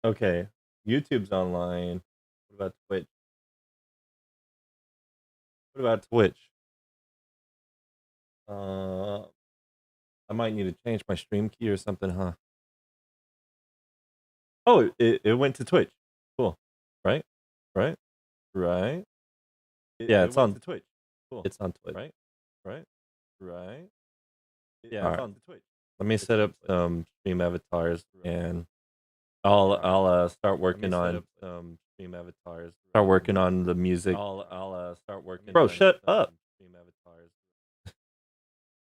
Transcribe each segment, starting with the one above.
Okay, YouTube's online. What about Twitch? What about Twitch? I might need to change my stream key or something, huh? Oh, it went to Twitch. Cool. Right? Right? Right? Yeah, it's on Twitch. Cool. It's on Twitch. Right? Right? Right? Yeah, it's on Twitch. Let me set up some stream avatars and I'll start working on some stream avatars. Start working on the music. I'll start working. Bro, shut up. Stream avatars.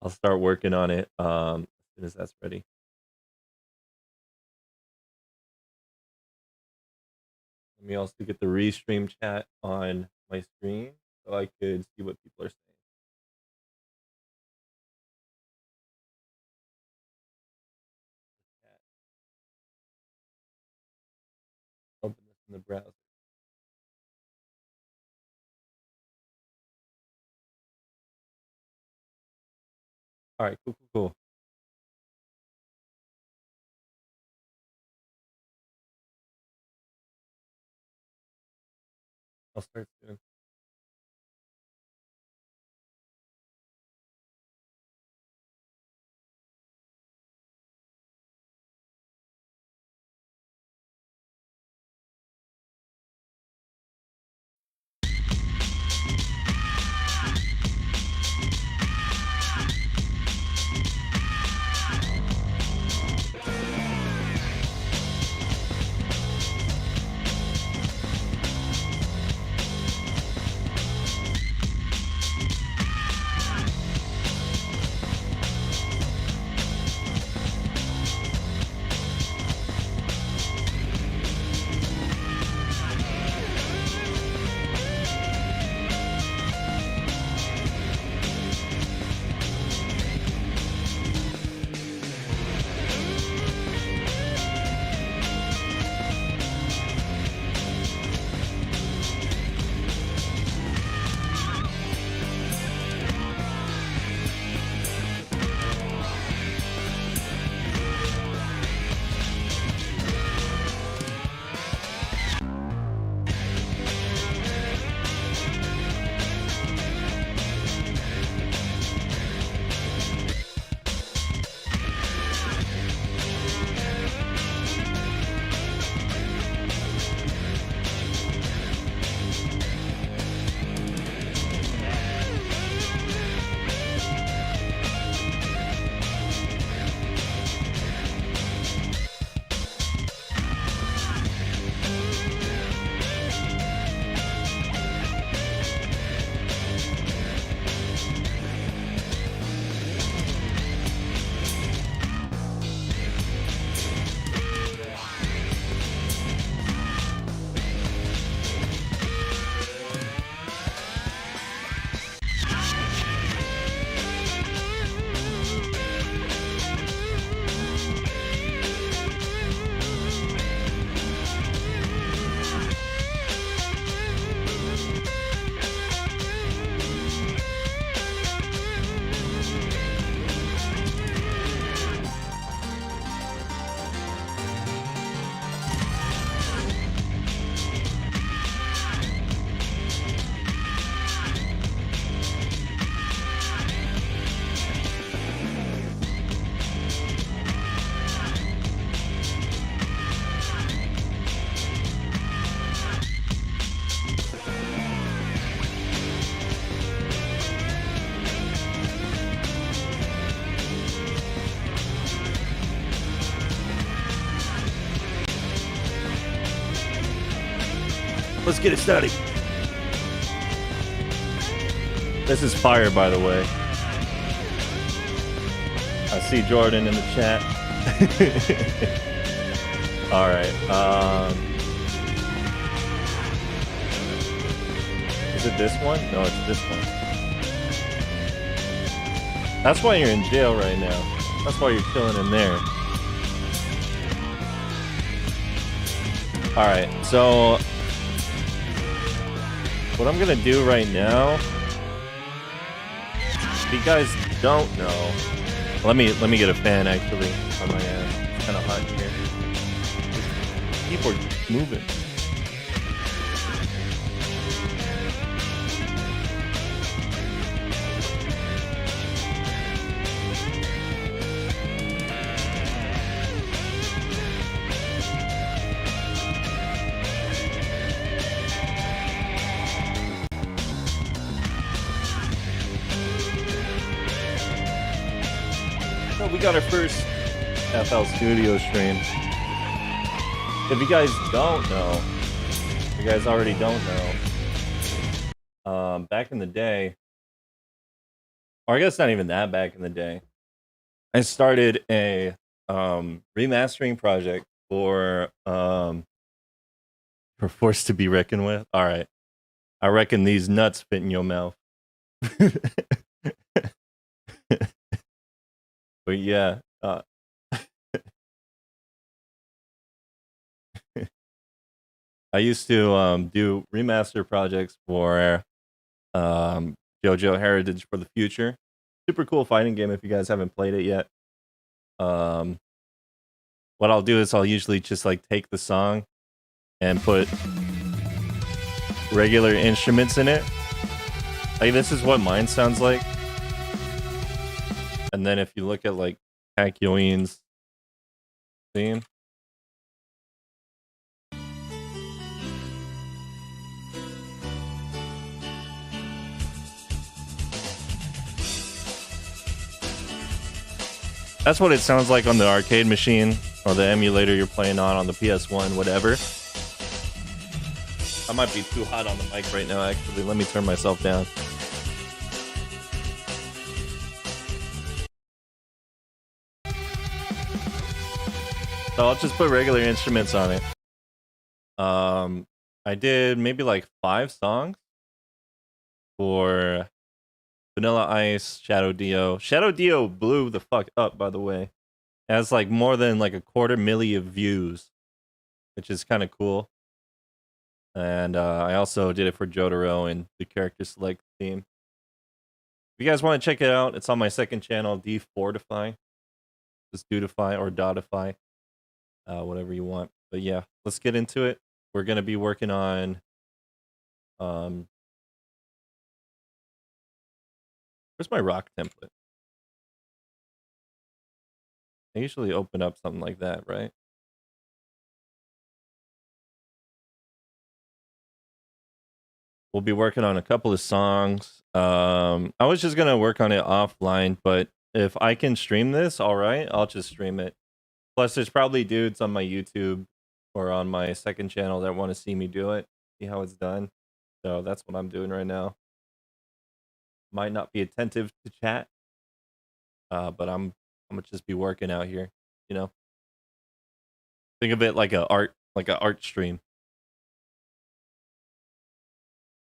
I'll start working on it as soon as that's ready. Let me also get the restream chat on my screen so I could see what people are saying. Open this in the browser. All right, cool. I'll start soon. Let's get it started. This is fire, by the way. I see Jordan in the chat. All right. Is it this one? No, it's this one. That's why you're in jail right now. That's why you're chilling in there. All right. So what I'm gonna do right now, if you guys don't know, let me get a fan actually on my ass. It's kind of hot in here. keyboard moving. So we got our first FL Studio stream. If you guys don't know, if you guys already don't know, back in the day, or I guess not even that back in the day, I started a remastering project for Force to be Reckoned With. All right, I reckon these nuts fit in your mouth. But yeah, I used to do remaster projects for JoJo Heritage for the Future. Super cool fighting game if you guys haven't played it yet. What I'll do is I'll usually just like take the song and put regular instruments in it. Like this is what mine sounds like. And then if you look at like Kakyoin's theme, that's what it sounds like on the arcade machine or the emulator you're playing on the PS1, whatever. I might be too hot on the mic right now, actually. Let me turn myself down. So I'll just put regular instruments on it. I did maybe like 5 songs for Vanilla Ice, Shadow Dio. Shadow Dio blew the fuck up, by the way. It has like more than like 250,000 views, which is kind of cool. And I also did it for Jotaro and the character select theme. If you guys want to check it out, it's on my second channel, D4defy. Just Dudify or Dotify. Whatever you want. But yeah, let's get into it. We're gonna be working on where's my rock template? I usually open up something like that, right? We'll be working on a couple of songs. I was just gonna work on it offline, but if I can stream this, all right, I'll just stream it. Plus, there's probably dudes on my YouTube or on my second channel that want to see me do it, see how it's done. So that's what I'm doing right now. Might not be attentive to chat, but I'm gonna just be working out here, you know. Think of it like a art stream.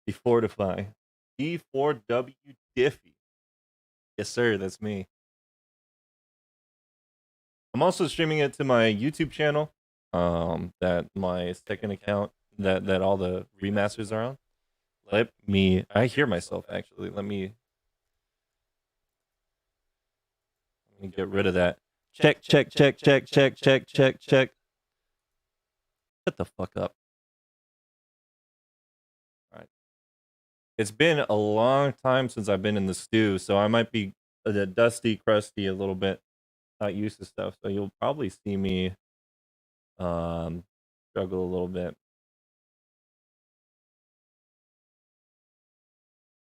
D4defy. D4W Diffy. Yes, sir, that's me. I'm also streaming it to my YouTube channel. That my second account that all the remasters are on. I hear myself actually. Let me get rid of that. Check. Shut the fuck up. All right. It's been a long time since I've been in the stew, so I might be dusty, crusty a little bit. Not used to stuff, so you'll probably see me struggle a little bit.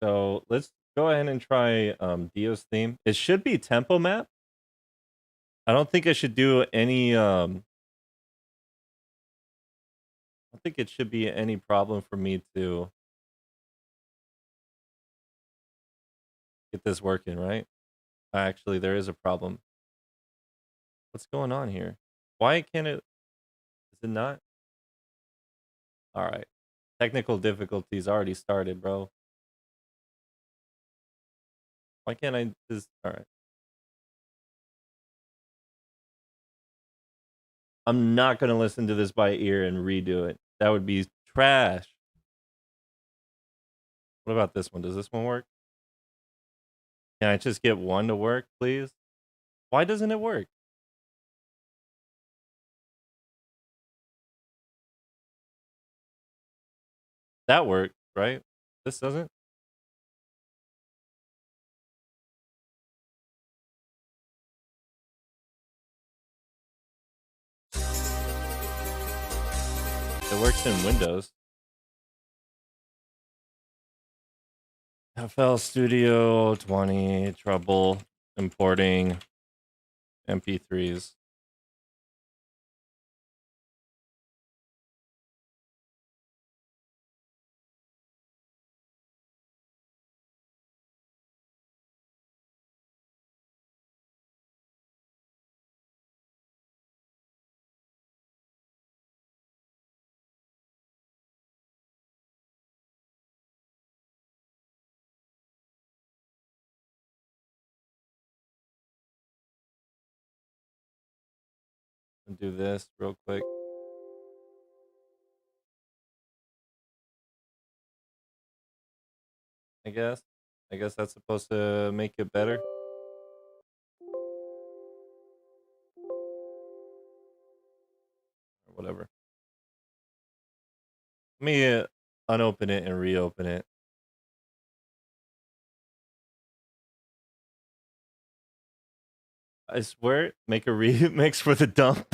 So let's go ahead and try Dio's theme. It should be tempo map. I don't think I should do any I don't think it should be any problem for me to get this working, right? Actually, there is a problem. What's going on here? Why can't it? Is it not? All right. Technical difficulties already started, bro. Why can't I just... All right. I'm not going to listen to this by ear and redo it. That would be trash. What about this one? Does this one work? Can I just get one to work, please? Why doesn't it work? That worked, right? This doesn't? It works in Windows. FL Studio 20, trouble importing MP3s. And do this real quick. I guess that's supposed to make it better. Or whatever. Let me unopen it and reopen it. I swear, make a remix for the dump.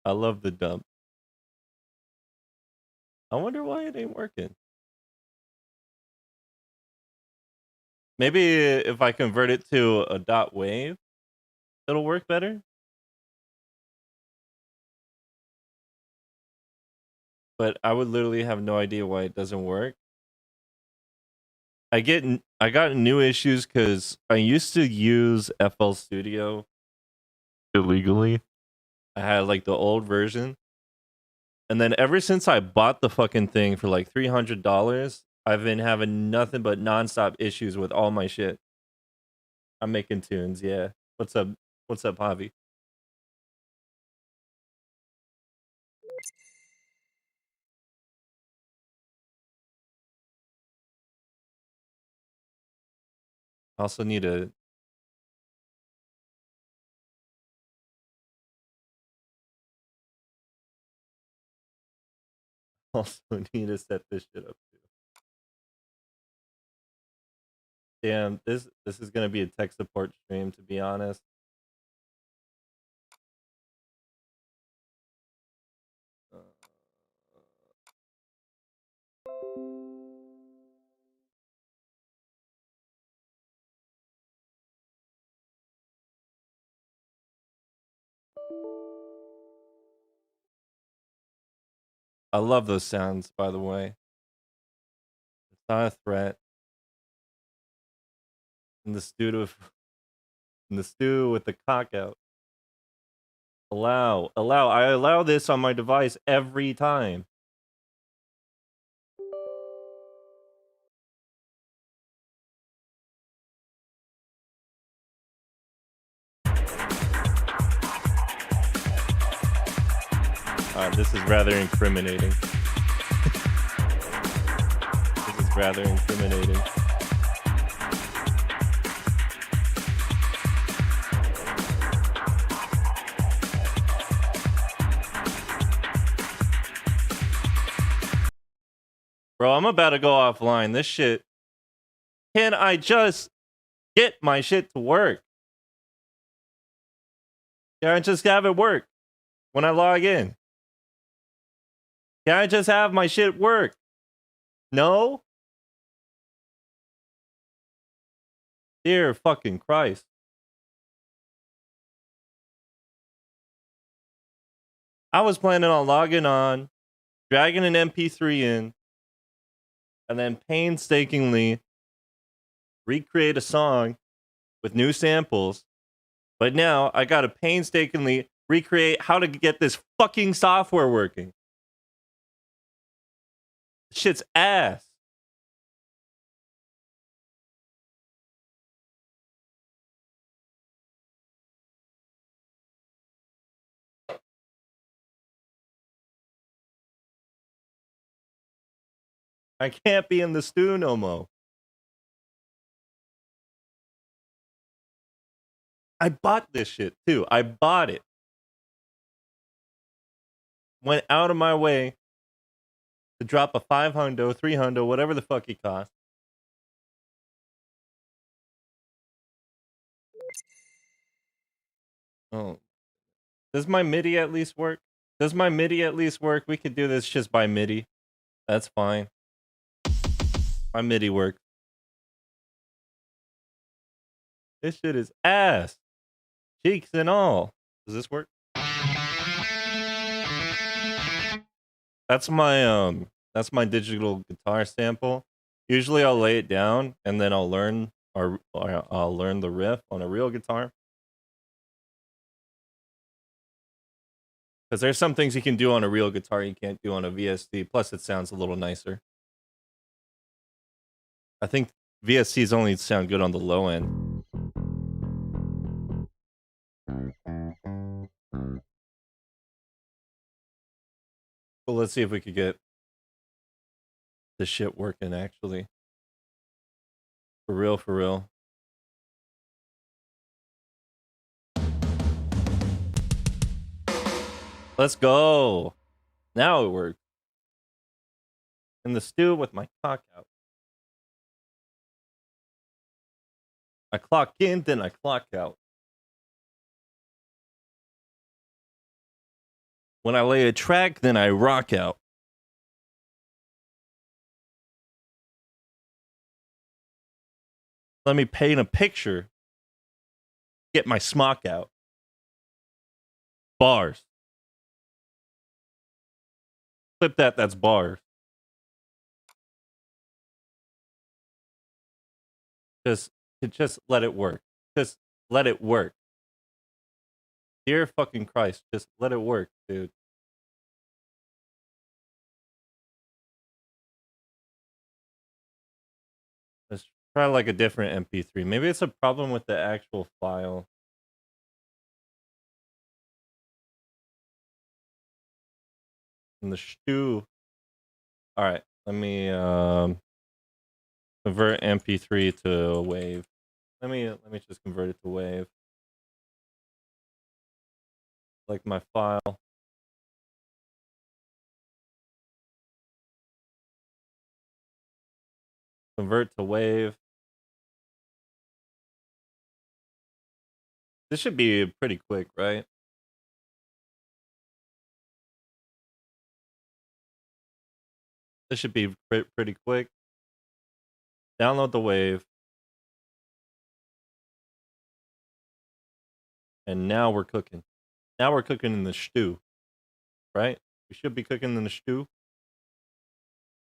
I love the dump. I wonder why it ain't working. Maybe if I convert it to a dot wave, it'll work better. But I would literally have no idea why it doesn't work. I got new issues because I used to use FL Studio illegally. I had like the old version. And then ever since I bought the fucking thing for like $300, I've been having nothing but nonstop issues with all my shit. I'm making tunes, yeah. What's up, Javi? Also need to set this shit up too. Damn, this is gonna be a tech support stream, to be honest. I love those sounds, by the way. It's not a threat. In the stew with the cock out. I allow this on my device every time. This is rather incriminating. This is rather incriminating. Bro, I'm about to go offline. This shit. Can I just get my shit to work? Can I just have it work when I log in? Can I just have my shit work? No? Dear fucking Christ. I was planning on logging on, dragging an MP3 in, and then painstakingly recreate a song with new samples. But now I gotta painstakingly recreate how to get this fucking software working. Shit's ass. I can't be in the stew no more. I bought this shit too. I bought it. Went out of my way to drop a 500, 300, whatever the fuck it cost. Oh. Does my MIDI at least work? Does my MIDI at least work? We could do this just by MIDI. That's fine. My MIDI works. This shit is ass. Cheeks and all. Does this work? That's my digital guitar sample. Usually I'll lay it down and then I'll learn I'll learn the riff on a real guitar. Because there's some things you can do on a real guitar you can't do on a VST. Plus, it sounds a little nicer. I think VSTs only sound good on the low end. Well, let's see if we could get this shit working, actually. For real, for real. Let's go. Now it works. In the stew with my cock out. I clock in, then I clock out. When I lay a track, then I rock out. Let me paint a picture. Get my smock out. Bars. Flip that, that's bars. Just let it work. Just let it work. Dear fucking Christ, just let it work, dude. Let's try like a different MP3. Maybe it's a problem with the actual file. In the stew. All right, let me convert MP3 to wave. Let me just convert it to wave. Like my file. Convert to wave. This should be pretty quick, right? This should be pretty quick. Download the wave. And now we're cooking. Now we're cooking in the stew. Right? We should be cooking in the stew.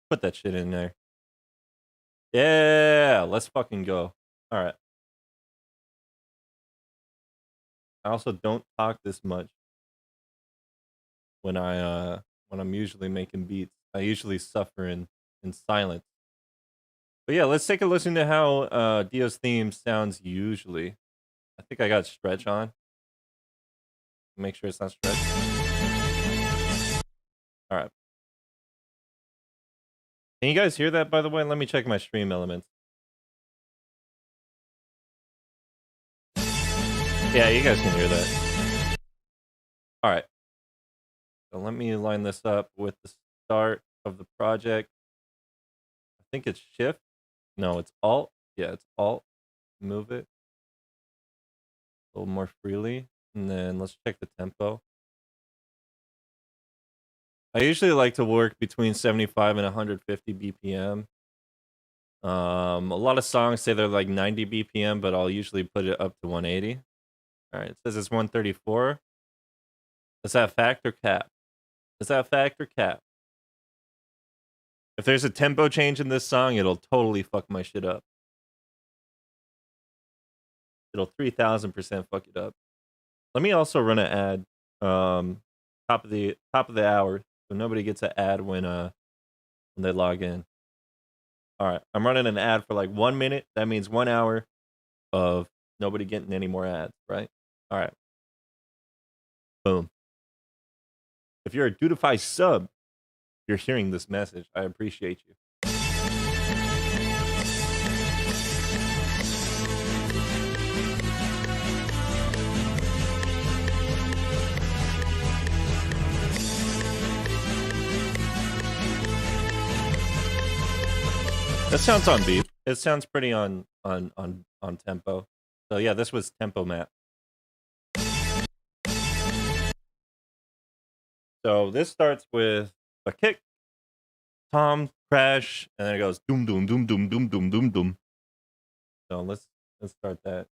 Put that shit in there. Yeah, let's fucking go. All right. I also don't talk this much when I'm usually making beats. I usually suffer in silence. But yeah, let's take a listen to how Dio's theme sounds usually. I think I got stretch on. Make sure it's not stretch. All right. Can you guys hear that, by the way? Let me check my stream elements. Yeah, you guys can hear that. All right. So let me line this up with the start of the project. I think it's shift. No, it's alt. Yeah, it's alt. Move it a little more freely. And then let's check the tempo. I usually like to work between 75 and 150 BPM. A lot of songs say they're like 90 BPM, but I'll usually put it up to 180. All right, it says it's 134. Is that fact or cap? Is that fact or cap? If there's a tempo change in this song, it'll totally fuck my shit up. It'll 3000% fuck it up. Let me also run an ad. Top of the hour, so nobody gets an ad when they log in. All right, I'm running an ad for like 1 minute. That means 1 hour of nobody getting any more ads, right? All right. Boom. If you're a Dudify sub, you're hearing this message. I appreciate you. That sounds on beat. It sounds pretty on tempo. So yeah, this was tempo map. So this starts with a kick, tom, crash, and then it goes doom doom doom doom doom doom doom doom. So let's start that.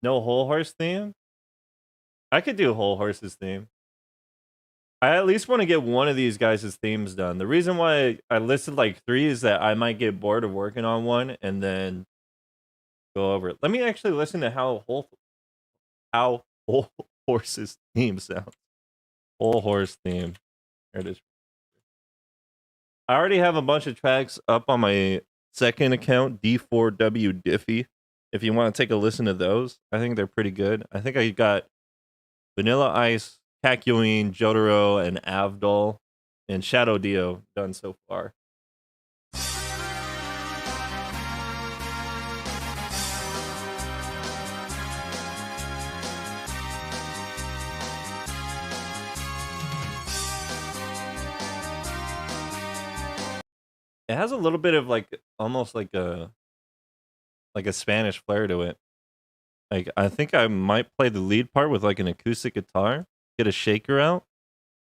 No Whole Horse theme? I could do Whole Horse's theme. I at least want to get one of these guys' themes done. The reason why I listed like 3 is that I might get bored of working on one and then go over it. Let me actually listen to how Whole Horse's theme sounds. Whole Horse theme. There it is. I already have a bunch of tracks up on my second account, D4W Diffie. If you want to take a listen to those, I think they're pretty good. I think I got Vanilla Ice, Kakyoin, Jotaro, and Avdol, and Shadow Dio done so far. It has a little bit of like almost like a Spanish flair to it. Like I think I might play the lead part with like an acoustic guitar, get a shaker out.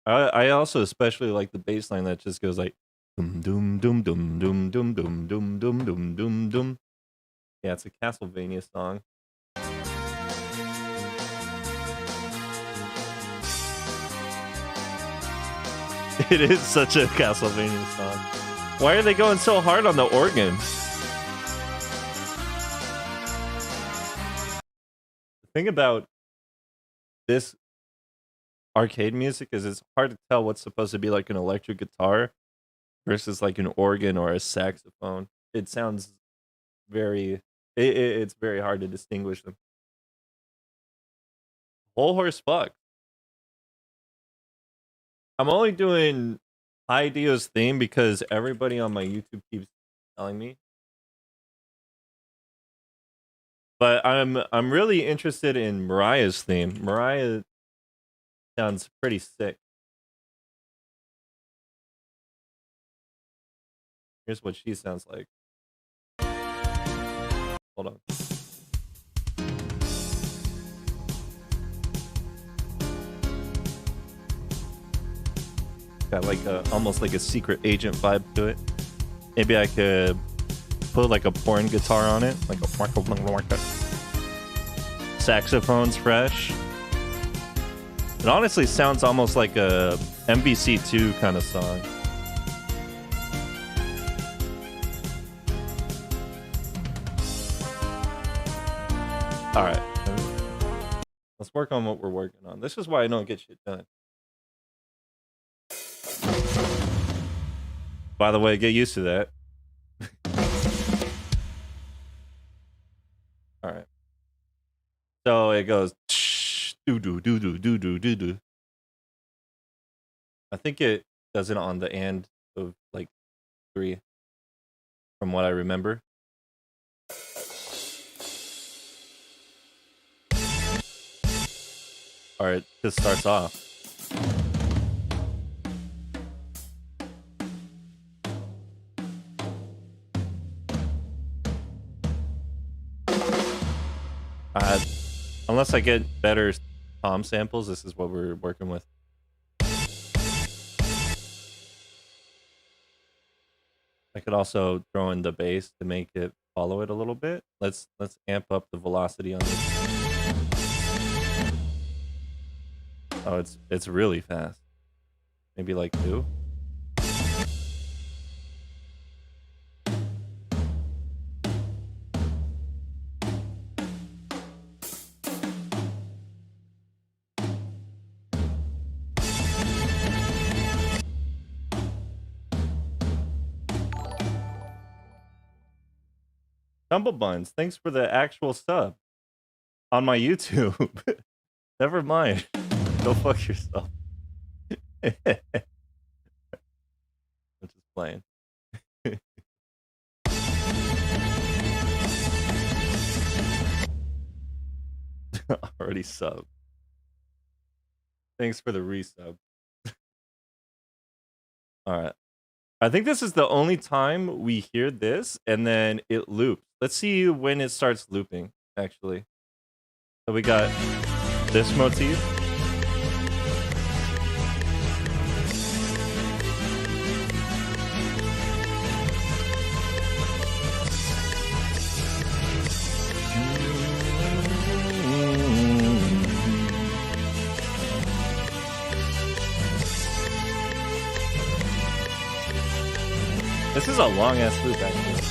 I also especially like the bass line that just goes like doom doom doom doom doom doom doom doom doom doom doom doom. Yeah, it's a Castlevania song. It is such a Castlevania song. Why are they going so hard on the organ? The thing about this arcade music is it's hard to tell what's supposed to be like an electric guitar versus like an organ or a saxophone. It sounds very... It's very hard to distinguish them. Whole Horse fuck. I'm only doing Ideo's theme because everybody on my YouTube keeps telling me. But I'm really interested in Mariah's theme. Mariah sounds pretty sick. Here's what she sounds like. Hold on. Got like almost like a secret agent vibe to it. Maybe I could put like a porn guitar on it, like a saxophone's fresh. It honestly sounds almost like a MVC2 kind of song. All right, let's work on what we're working on. This is why I don't get shit done. By the way, get used to that. All right. So it goes do do do do do do do do. I think it does it on the end of like 3, from what I remember. All right, this starts off. Unless I get better tom samples, this is what we're working with. I could also throw in the bass to make it follow it a little bit. Let's amp up the velocity on this. Oh, it's really fast. Maybe like 2. Tumble Buns, thanks for the actual sub on my YouTube. Never mind. Go fuck yourself. I'm just playing. Already sub. Thanks for the resub. All right. I think this is the only time we hear this, and then it loops. Let's see when it starts looping, actually. So we got this motif. This is a long ass loop, actually.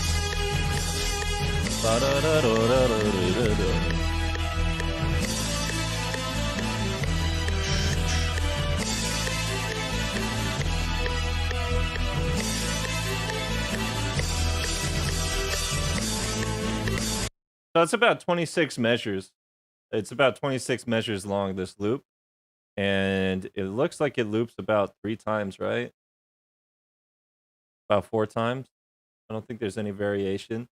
So it's about 26 measures. It's about 26 measures long, this loop. And it looks like it loops about 3 times, right? About 4 times. I don't think there's any variation.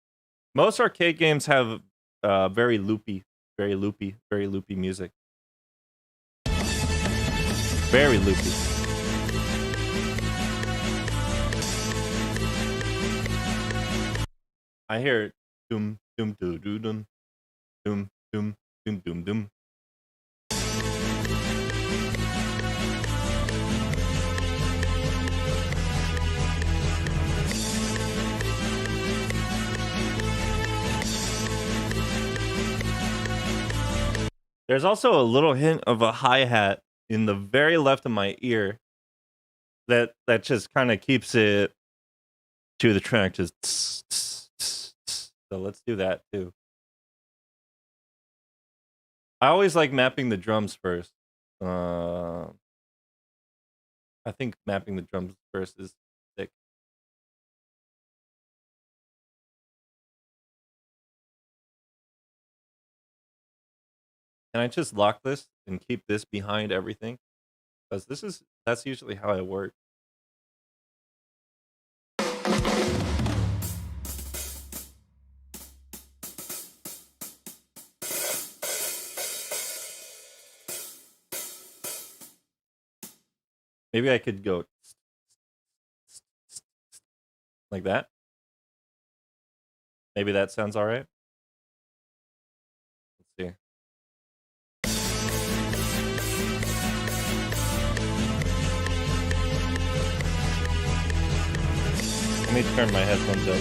Most arcade games have very loopy music. Very loopy. I hear doom doom doo doo dum doom doom doom doom doom. There's also a little hint of a hi-hat in the very left of my ear that just kind of keeps it to the track. Just tss, tss, tss, tss. So let's do that too. I always like mapping the drums first. I think mapping the drums first is sick. Can I just lock this and keep this behind everything? Because that's usually how I work. Maybe I could go like that. Maybe that sounds all right. Let's see. Let me turn my headphones up.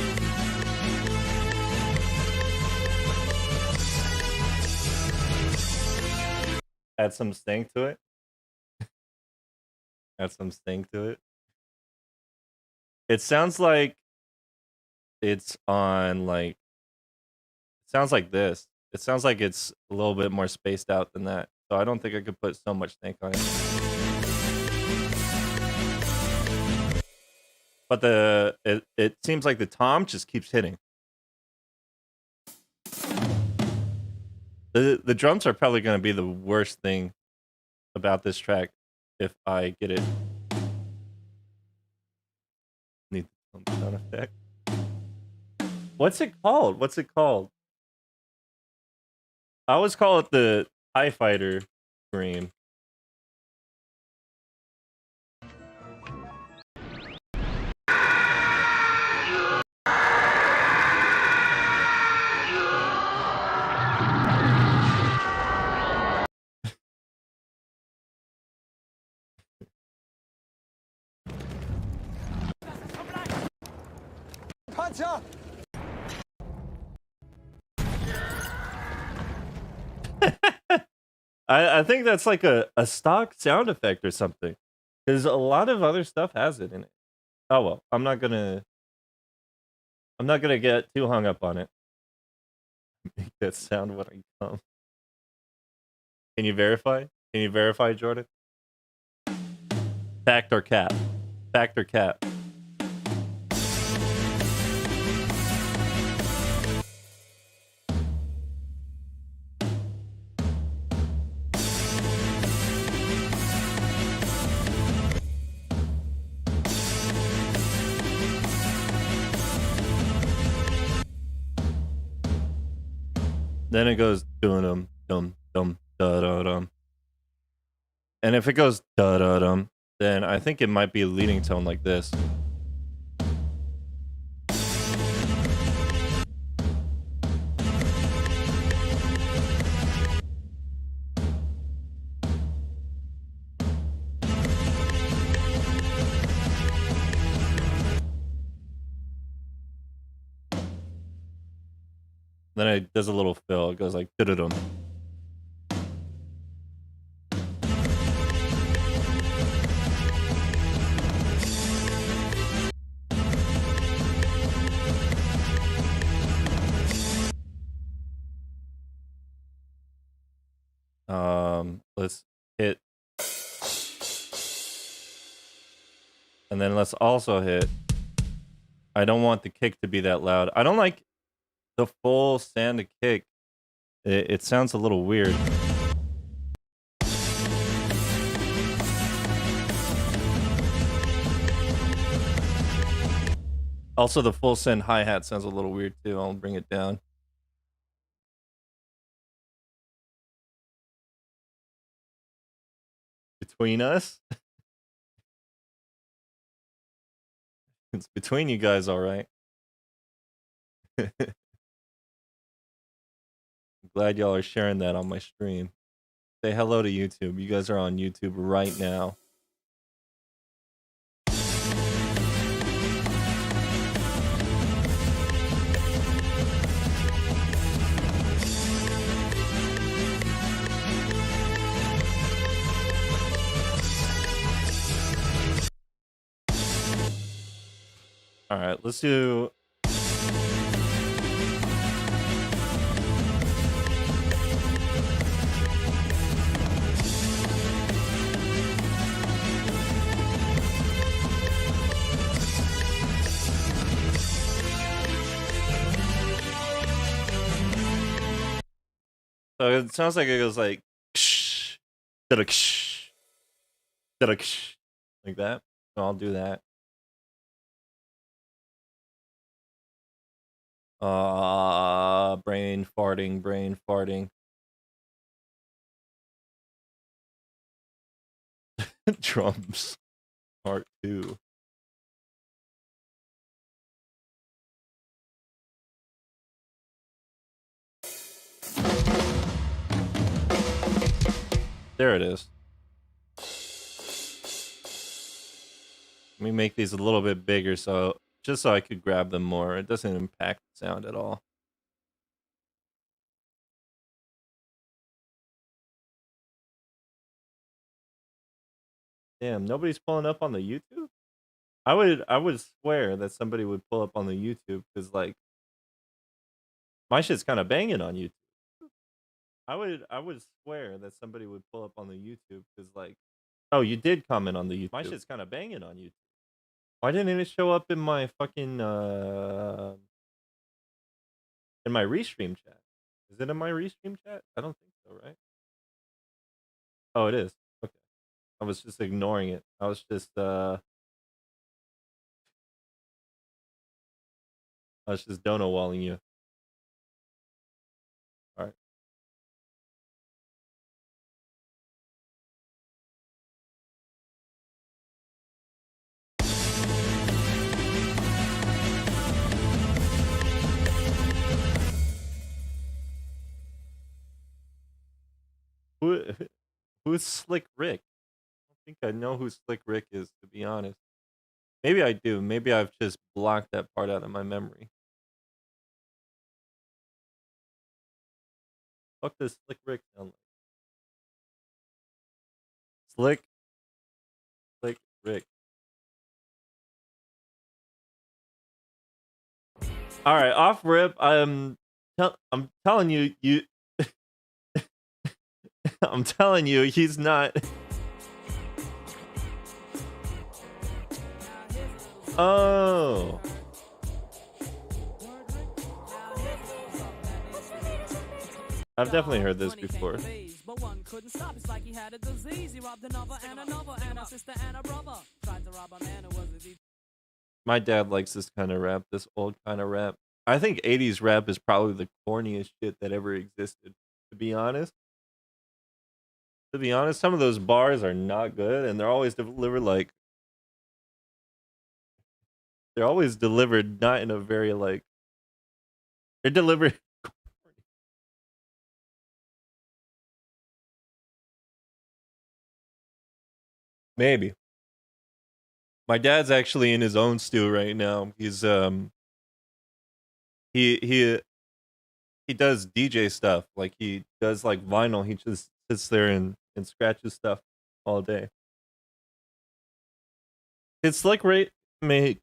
Add some sting to it. Add some sting to it. It sounds like it's on like. It sounds like this. It sounds like it's a little bit more spaced out than that. So I don't think I could put so much stank on it. But it seems like the tom just keeps hitting. The drums are probably going to be the worst thing about this track if I get it. Need some sound effect. What's it called? What's it called? I always call it the TIE Fighter scream. Puncher! I think that's like a stock sound effect or something. Because a lot of other stuff has it in it. Oh well, I'm not gonna get too hung up on it. Make that sound when I come. Can you verify? Can you verify, Jordan? Fact or cap? Fact or cap? Then it goes dum dum dum da da dum. And if it goes da da dum, then I think it might be a leading tone like this. Then it does a little fill. It goes like da da dum. Let's hit, and then let's also hit. I don't want the kick to be that loud. I don't like the full sand kick. It sounds a little weird. Also, the full send hi-hat sounds a little weird too. I'll bring it down. Between us? It's between you guys, all right. Glad y'all are sharing that on my stream. Say hello to YouTube. You guys are on YouTube right now. All right, let's do. So it sounds like it goes like ksh, da-da, ksh, da-da, ksh, like that. So I'll do that. Brain farting, brain farting. Drums, part 2. There it is. Let me make these a little bit bigger just so I could grab them more. It doesn't impact the sound at all. Damn, nobody's pulling up on the YouTube? I would swear that somebody would pull up on the YouTube because like my shit's kind of banging on YouTube. I would swear that somebody would pull up on the YouTube because like, oh, you did comment on the YouTube. My shit's kind of banging on YouTube. Why didn't it show up in my fucking in my restream chat? Is it in my restream chat? I don't think so, right? Oh, it is. Okay. I was just ignoring it. I was just dono walling you. All right. Who's Slick Rick? I don't think I know who Slick Rick is, to be honest. Maybe I do. Maybe I've just blocked that part out of my memory. Fuck does Slick Rick sound like? Slick Rick. All right, off rip. I'm telling you, I'm telling you, he's not. Oh. I've definitely heard this before. But one couldn't stop. It's like he had a disease. He robbed another and another and a sister and a brother. Tried to rob a man who was a... My dad likes this kind of rap, this old kind of rap. I think 80s rap is probably the corniest shit that ever existed, to be honest. To be honest, some of those bars are not good, and they're always delivered like they're always delivered not in a very like they're delivered. Maybe my dad's actually in his own stew right now. He's he he does DJ stuff. Like he does like vinyl. He just sits there and scratches stuff all day. It's like make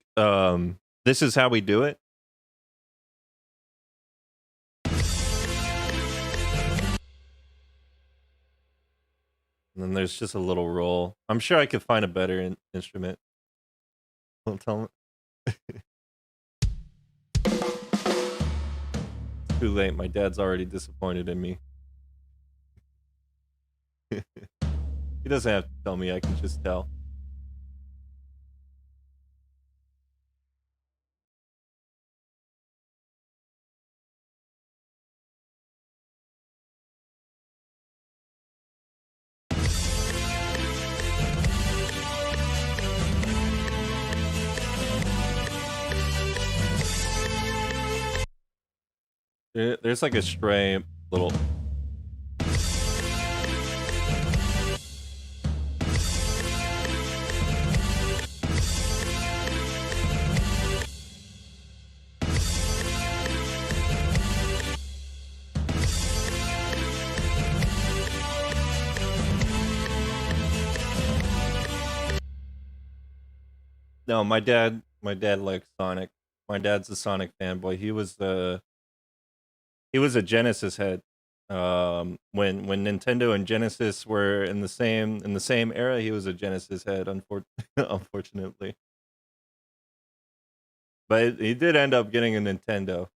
this is how we do it. And then there's just a little roll. I'm sure I could find a better instrument. Don't tell me. It's too late. My dad's already disappointed in me. He doesn't have to tell me. I can just tell. There's like a stray little. No, my dad likes Sonic. My dad's a Sonic fanboy. He was a Genesis head. When Nintendo and Genesis were in the same era, he was a Genesis head. Unfortunately, but he did end up getting a Nintendo.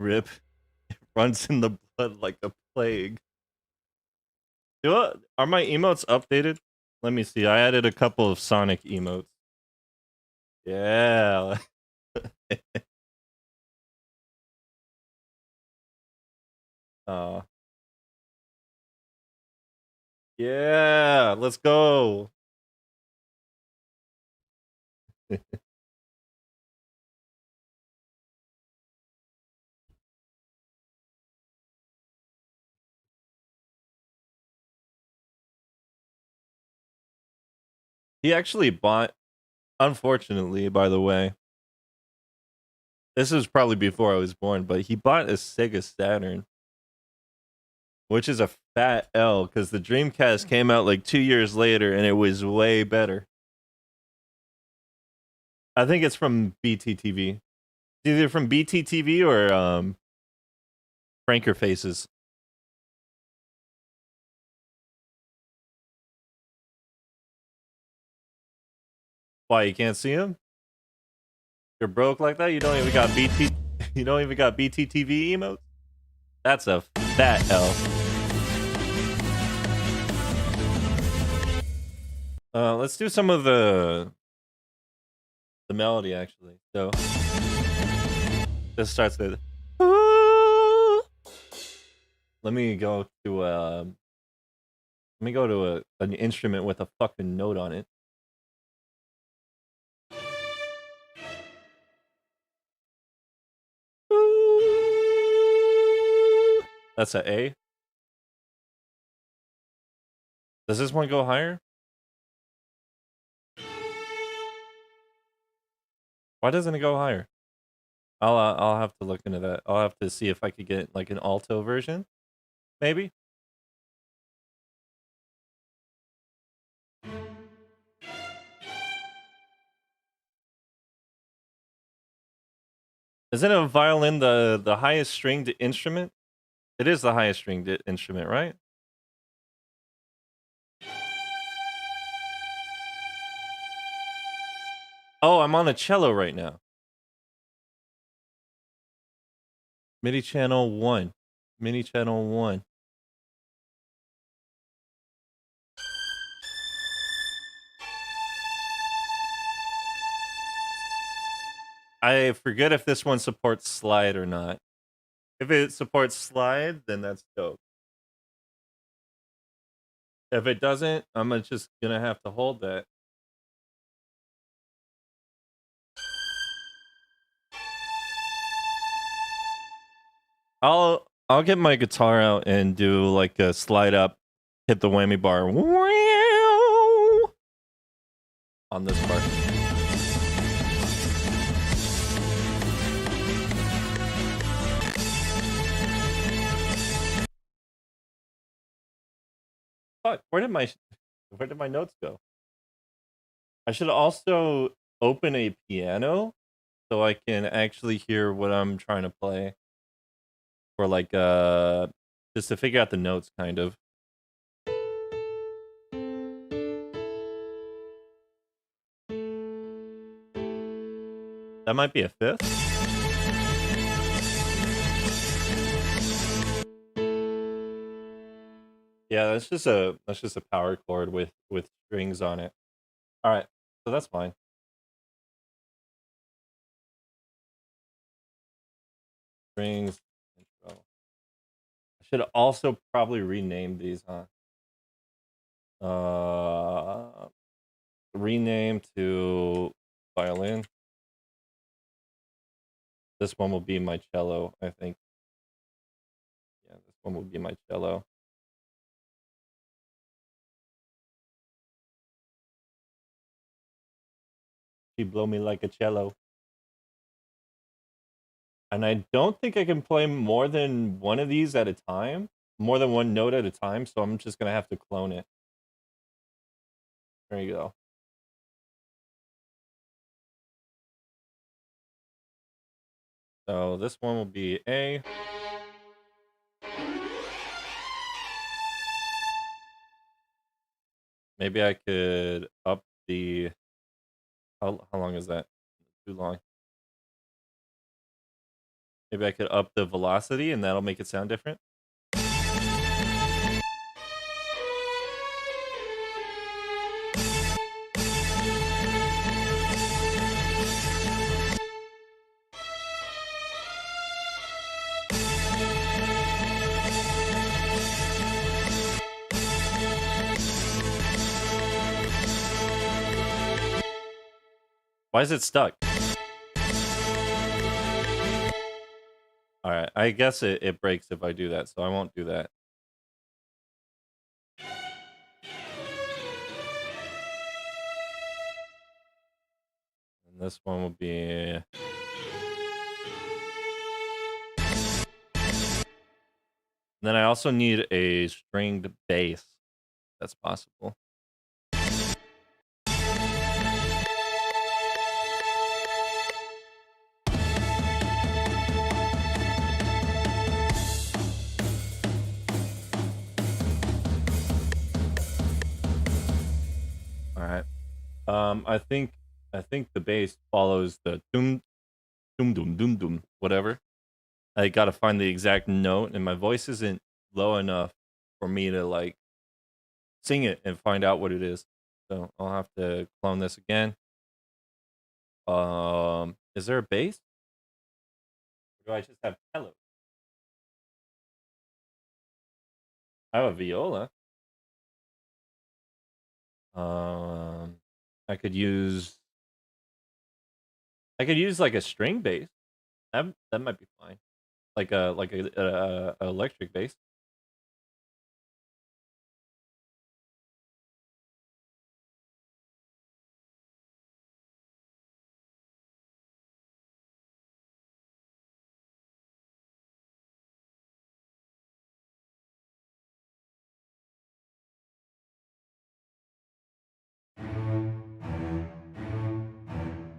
Rip. It runs in the blood like a plague. Are my emotes updated? Let me see. I added a couple of Sonic emotes. Yeah. Yeah, let's go. He actually bought, unfortunately, by the way, this was probably before I was born, but he bought a Sega Saturn, which is a fat L because the Dreamcast came out like 2 years later and it was way better. I think it's from BTTV. Either from BTTV or Franker Faces. Why, you can't see him? You're broke like that? You don't even got BT you don't even got BTTV emotes? That's a fat L. Let's do some of the melody actually. So this starts with let me go to an instrument with a fucking note on it. That's an A. Does this one go higher? Why doesn't it go higher? I'll have to look into that. I'll have to see if I could get like an alto version, maybe. Isn't a violin the highest stringed instrument? It is the highest stringed instrument, right? Oh, I'm on a cello right now. MIDI channel 1. MIDI channel 1. I forget if this one supports slide or not. If it supports slide, then that's dope. If it doesn't, I'm just gonna have to hold that. I'll get my guitar out and do like a slide up, hit the whammy bar on this part. Fuck, where did my notes go? I should also open a piano so I can actually hear what I'm trying to play. Or like just to figure out the notes kind of. That might be a fifth. Yeah, that's just a power chord with strings on it. All right, so that's fine. Strings intro. I should also probably rename these, huh? Rename to violin. This one will be my cello, I think. Yeah, this one will be my cello. She blow me like a cello. And I don't think I can play more than one of these at a time. More than one note at a time, so I'm just gonna have to clone it. There you go. So this one will be A. Maybe I could up the... How long is that? Too long. Maybe I could up the velocity and that'll make it sound different. Why is it stuck? Alright, I guess it breaks if I do that, so I won't do that. And this one will be... And then I also need a stringed bass. That's possible. Alright. I think the bass follows the doom doom doom doom doom whatever. I gotta find the exact note, and my voice isn't low enough for me to like sing it and find out what it is. So I'll have to clone this again. Is there a bass? Or do I just have cello? I have a viola. I could use like a string bass. That might be fine. Like a electric bass.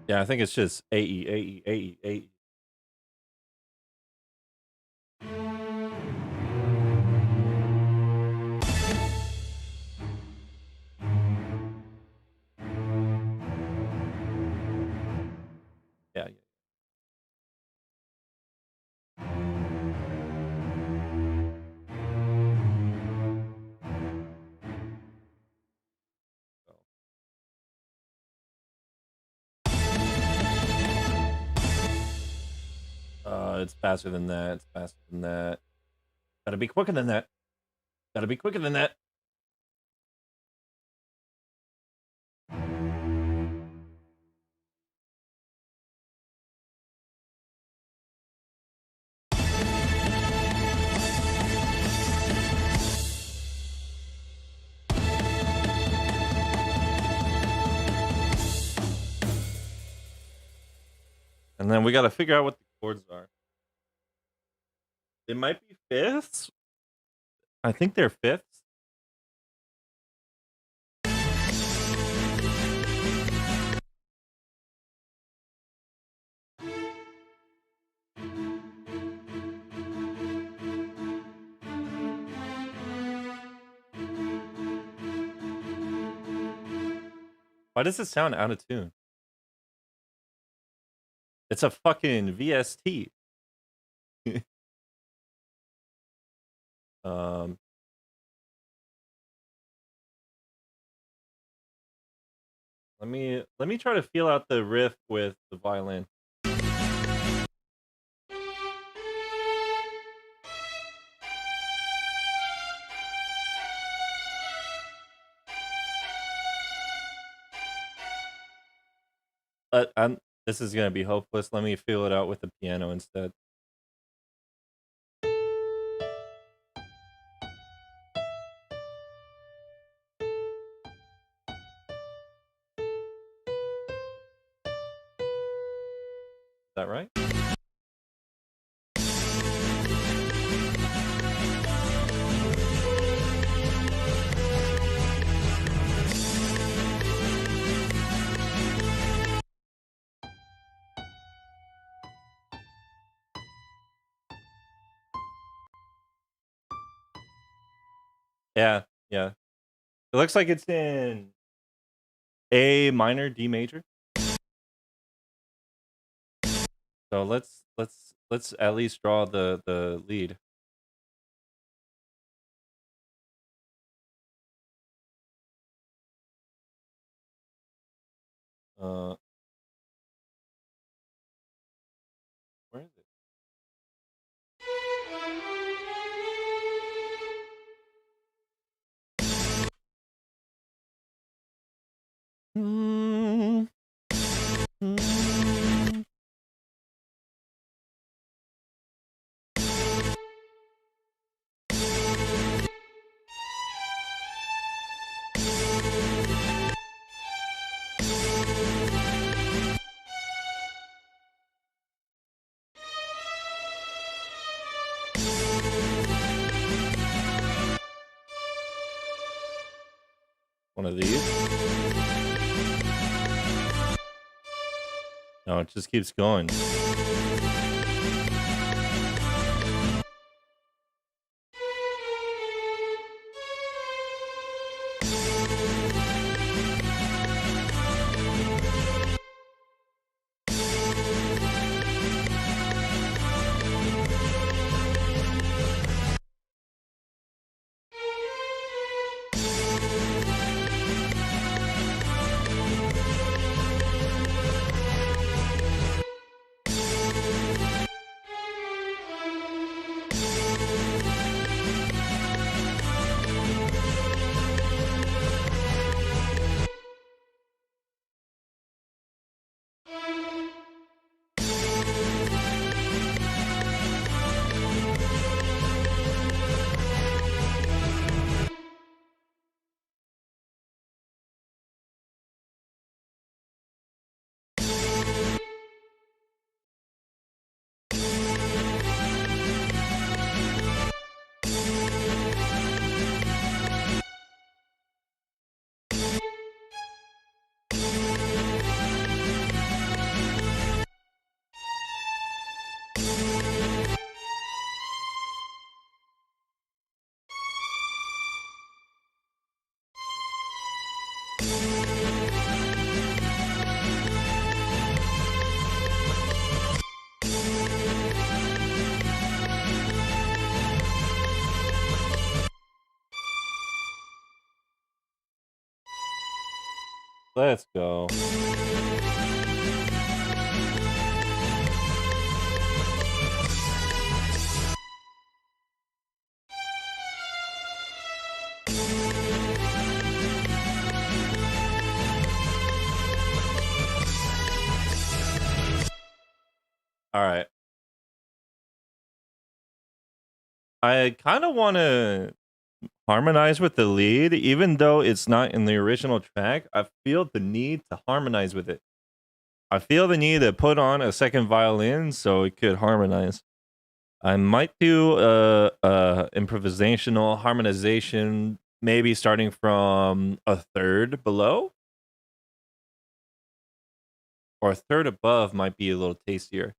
Yeah, I think it's just AE, AE, AE, AE. It's faster than that. It's faster than that. Gotta be quicker than that. Gotta be quicker than that. And then we gotta figure out what the chords are. It might be fifths. I think they're fifths. Why does it sound out of tune? It's a fucking VST. Let me try to feel out the riff with the violin. This is gonna be hopeless. Let me feel it out with the piano instead. Is that right? Yeah, yeah. It looks like it's in A minor, D major. So let's at least draw the lead. Where is it? One of these? No, it just keeps going. Let's go. All right. I kind of want to harmonize with the lead, even though it's not in the original track. I feel the need to harmonize with it. I feel the need to put on a second violin so it could harmonize. I might do improvisational harmonization, maybe starting from a third below, or a third above might be a little tastier.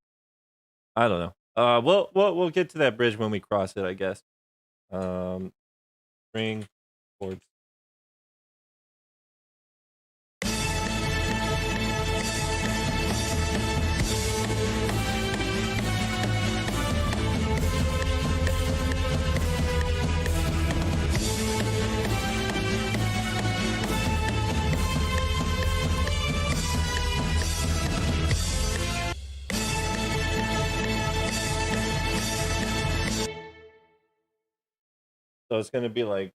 I don't know. We'll get to that bridge when we cross it, I guess. String chords. So it's gonna be like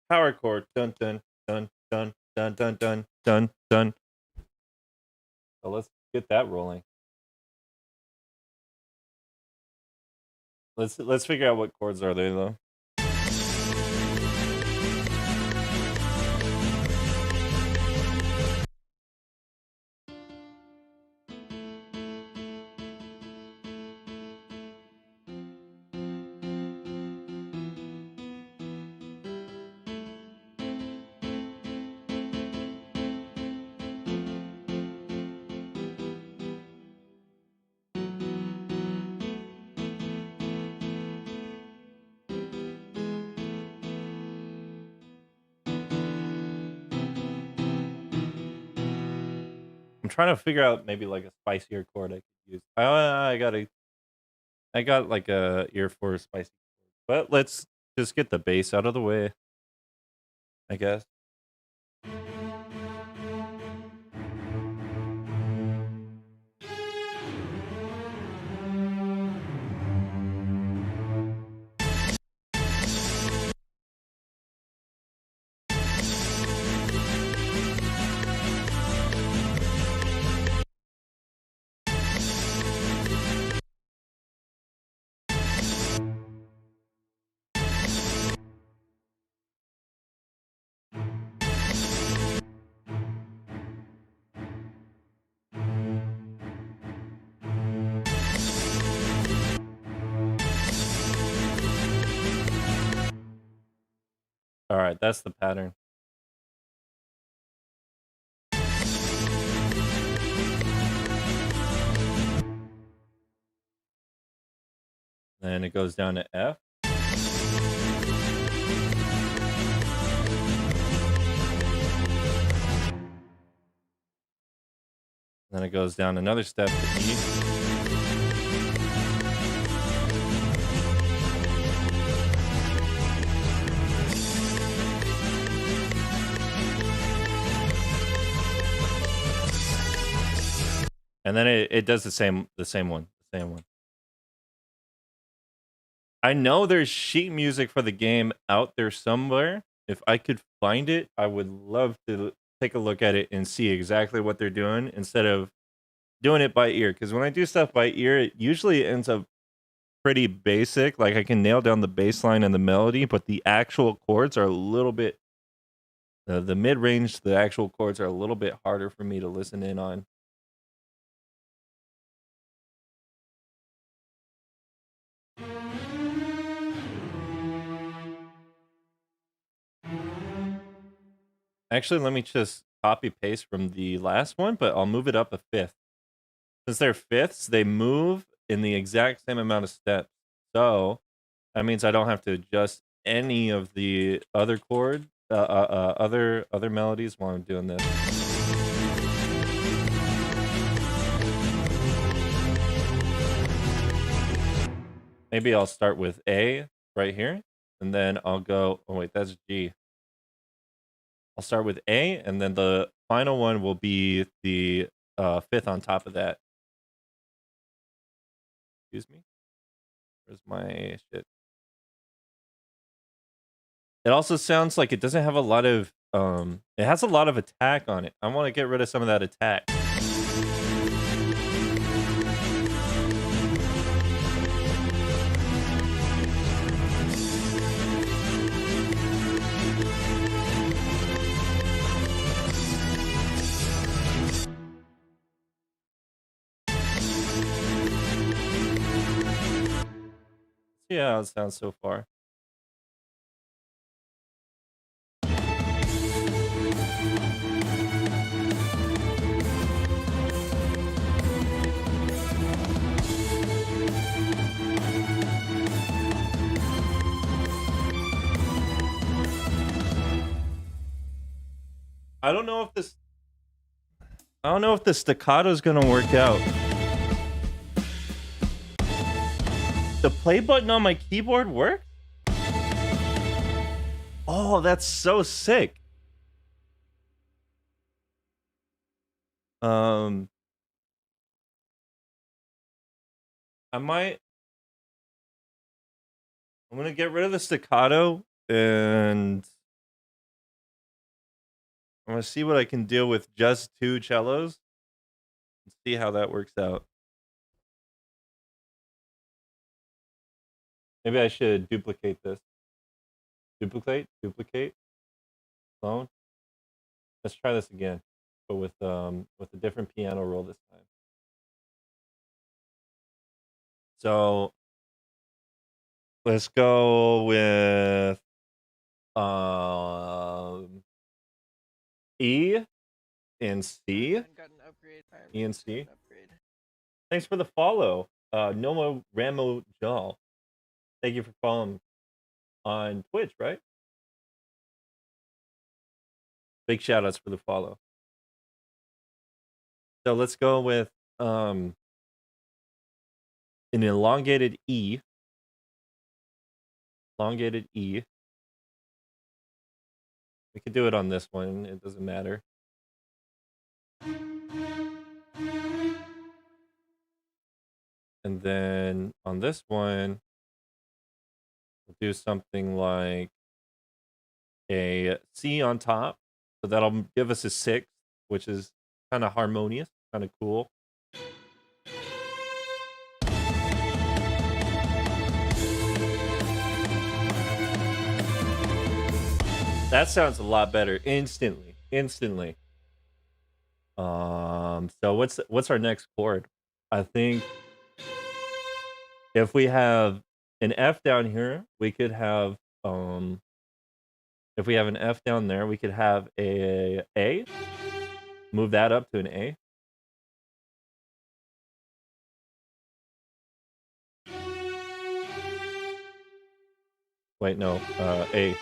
power chord, dun dun dun dun dun dun dun dun dun. So let's get that rolling. Let's figure out what chords are they though. I'm trying to figure out maybe like a spicier chord I could use. I got like a ear for a spicy chord. But let's just get the bass out of the way, I guess. All right, that's the pattern. Then it goes down to F. Then it goes down another step to E. And then it does the same one. I know there's sheet music for the game out there somewhere. If I could find it, I would love to take a look at it and see exactly what they're doing instead of doing it by ear. Because when I do stuff by ear, it usually ends up pretty basic. Like I can nail down the bass line and the melody, but the actual chords are a little bit the mid-range, the actual chords are a little bit harder for me to listen in on. Actually, let me just copy paste from the last one, but I'll move it up a fifth. Since they're fifths, they move in the exact same amount of steps. So that means I don't have to adjust any of the other chord, other melodies while I'm doing this. Maybe I'll start with A right here, and then I'll go. Oh wait, that's G. I'll start with A, and then the final one will be the fifth on top of that. Excuse me. Where's my shit? It also sounds like it doesn't have a lot of it has a lot of attack on it. I want to get rid of some of that attack. Yeah, it sounds so far. I don't know if the staccato is gonna work out. The play button on my keyboard works? Oh, that's so sick. I'm gonna get rid of the staccato and I'm gonna see what I can do with just 2 cellos and see how that works out. Maybe I should duplicate this. Duplicate, clone. Let's try this again, but with a different piano roll this time. So let's go with E and C. E and C. Thanks for the follow, Nomo Ramo Jal. Thank you for following on Twitch, right? Big shout outs for the follow. So let's go with an elongated E. Elongated E. We could do it on this one. It doesn't matter. And then on this one, we'll do something like a C on top. So that'll give us a 6, which is kind of harmonious, kind of cool. That sounds a lot better instantly. So what's our next chord? I think if we have an F down here, we could have if we have an F down there, we could have a A. Move that up to an A. Wait, no, A.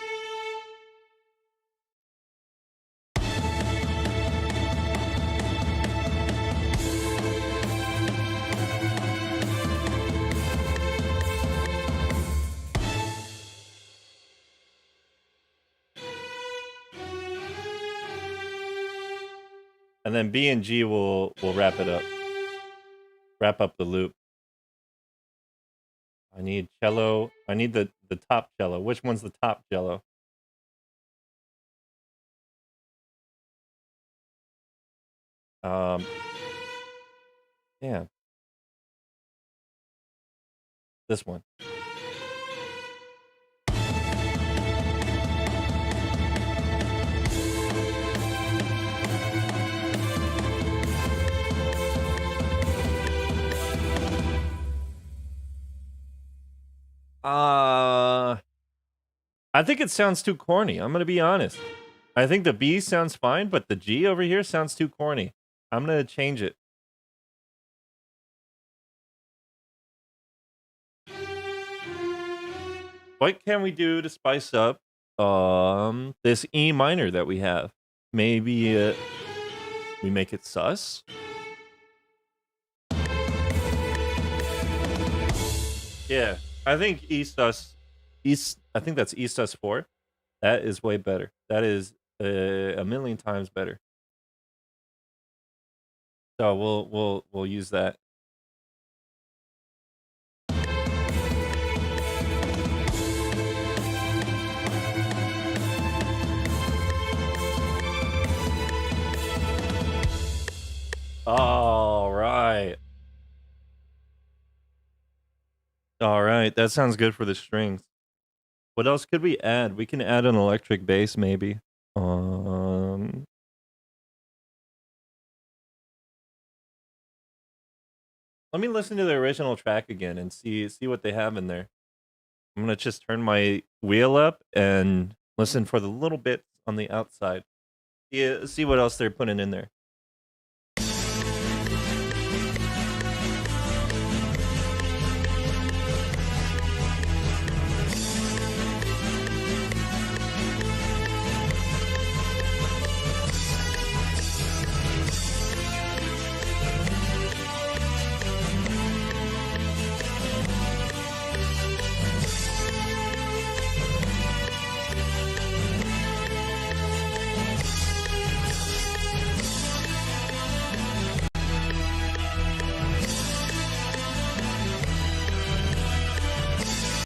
And then B and G will wrap it up. Wrap up the loop. I need cello. I need the top cello. Which one's the top cello? Yeah. This one. I think it sounds too corny. I'm gonna be honest. I think the B sounds fine, but the G over here sounds too corny. I'm gonna change it. What can we do to spice up this E minor that we have? Maybe we make it sus? Yeah, I think I think that's E sus 4. That is way better. That is a million times better. So we'll use that. All right. All right, that sounds good for the strings. What else could we add? We can add an electric bass maybe. Let me listen to the original track again and see what they have in there. I'm gonna just turn my wheel up and listen for the little bits on the outside. Yeah, see what else they're putting in there.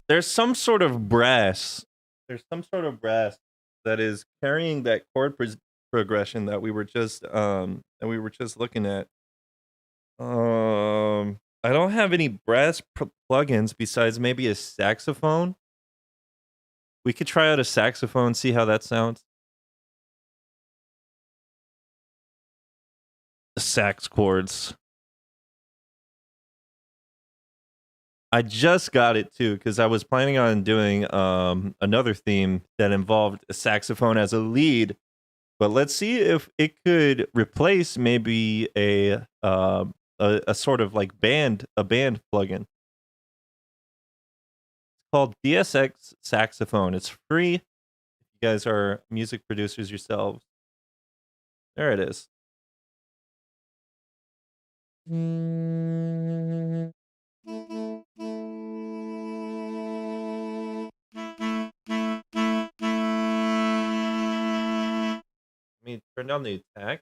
There's some sort of brass. There's some sort of brass that is carrying that chord progression that we were just looking at. I don't have any brass plugins besides maybe a saxophone. We could try out a saxophone, see how that sounds. The sax chords. I just got it too because I was planning on doing another theme that involved a saxophone as a lead, but let's see if it could replace maybe a sort of like band plugin. It's called DSX Saxophone. It's free. If you guys are music producers yourselves, there it is. Let me turn down the attack.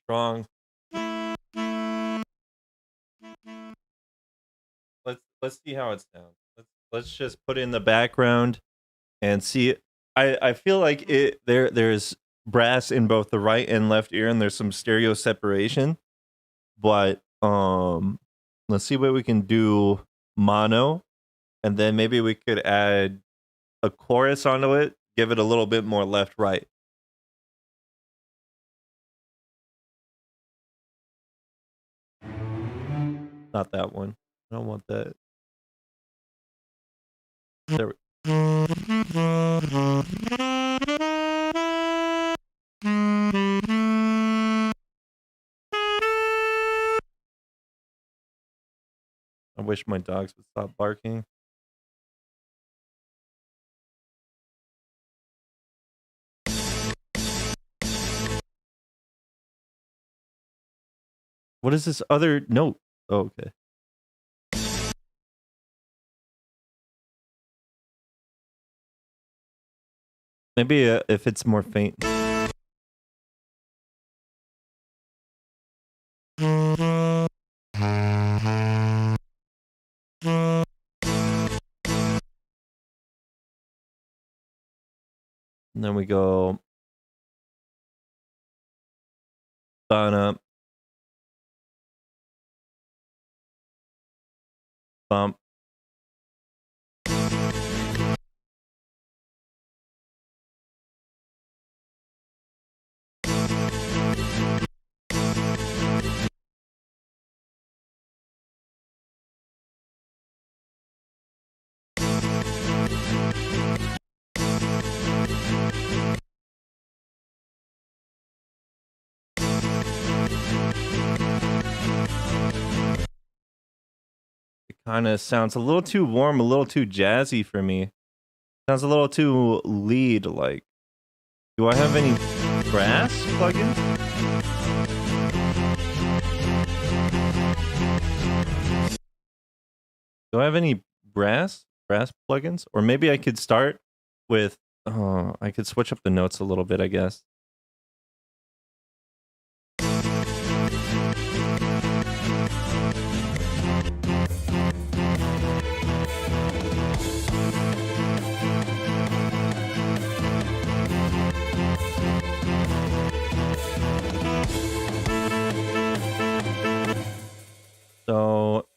Strong. Let's see how it sounds. Let's just put it in the background and see. I feel like there's brass in both the right and left ear, and there's some stereo separation. But let's see what we can do mono, and then maybe we could add a chorus onto it, give it a little bit more left right. Not that one. I don't want that. There we I wish my dogs would stop barking. What is this other note? Oh, okay. Maybe if it's more faint. And then we go down up, bump. Kind of sounds a little too warm, a little too jazzy for me. Sounds a little too lead like. Do I have any brass plugins? Do I have any brass plugins? Or maybe I could start with I could switch up the notes a little bit, I guess.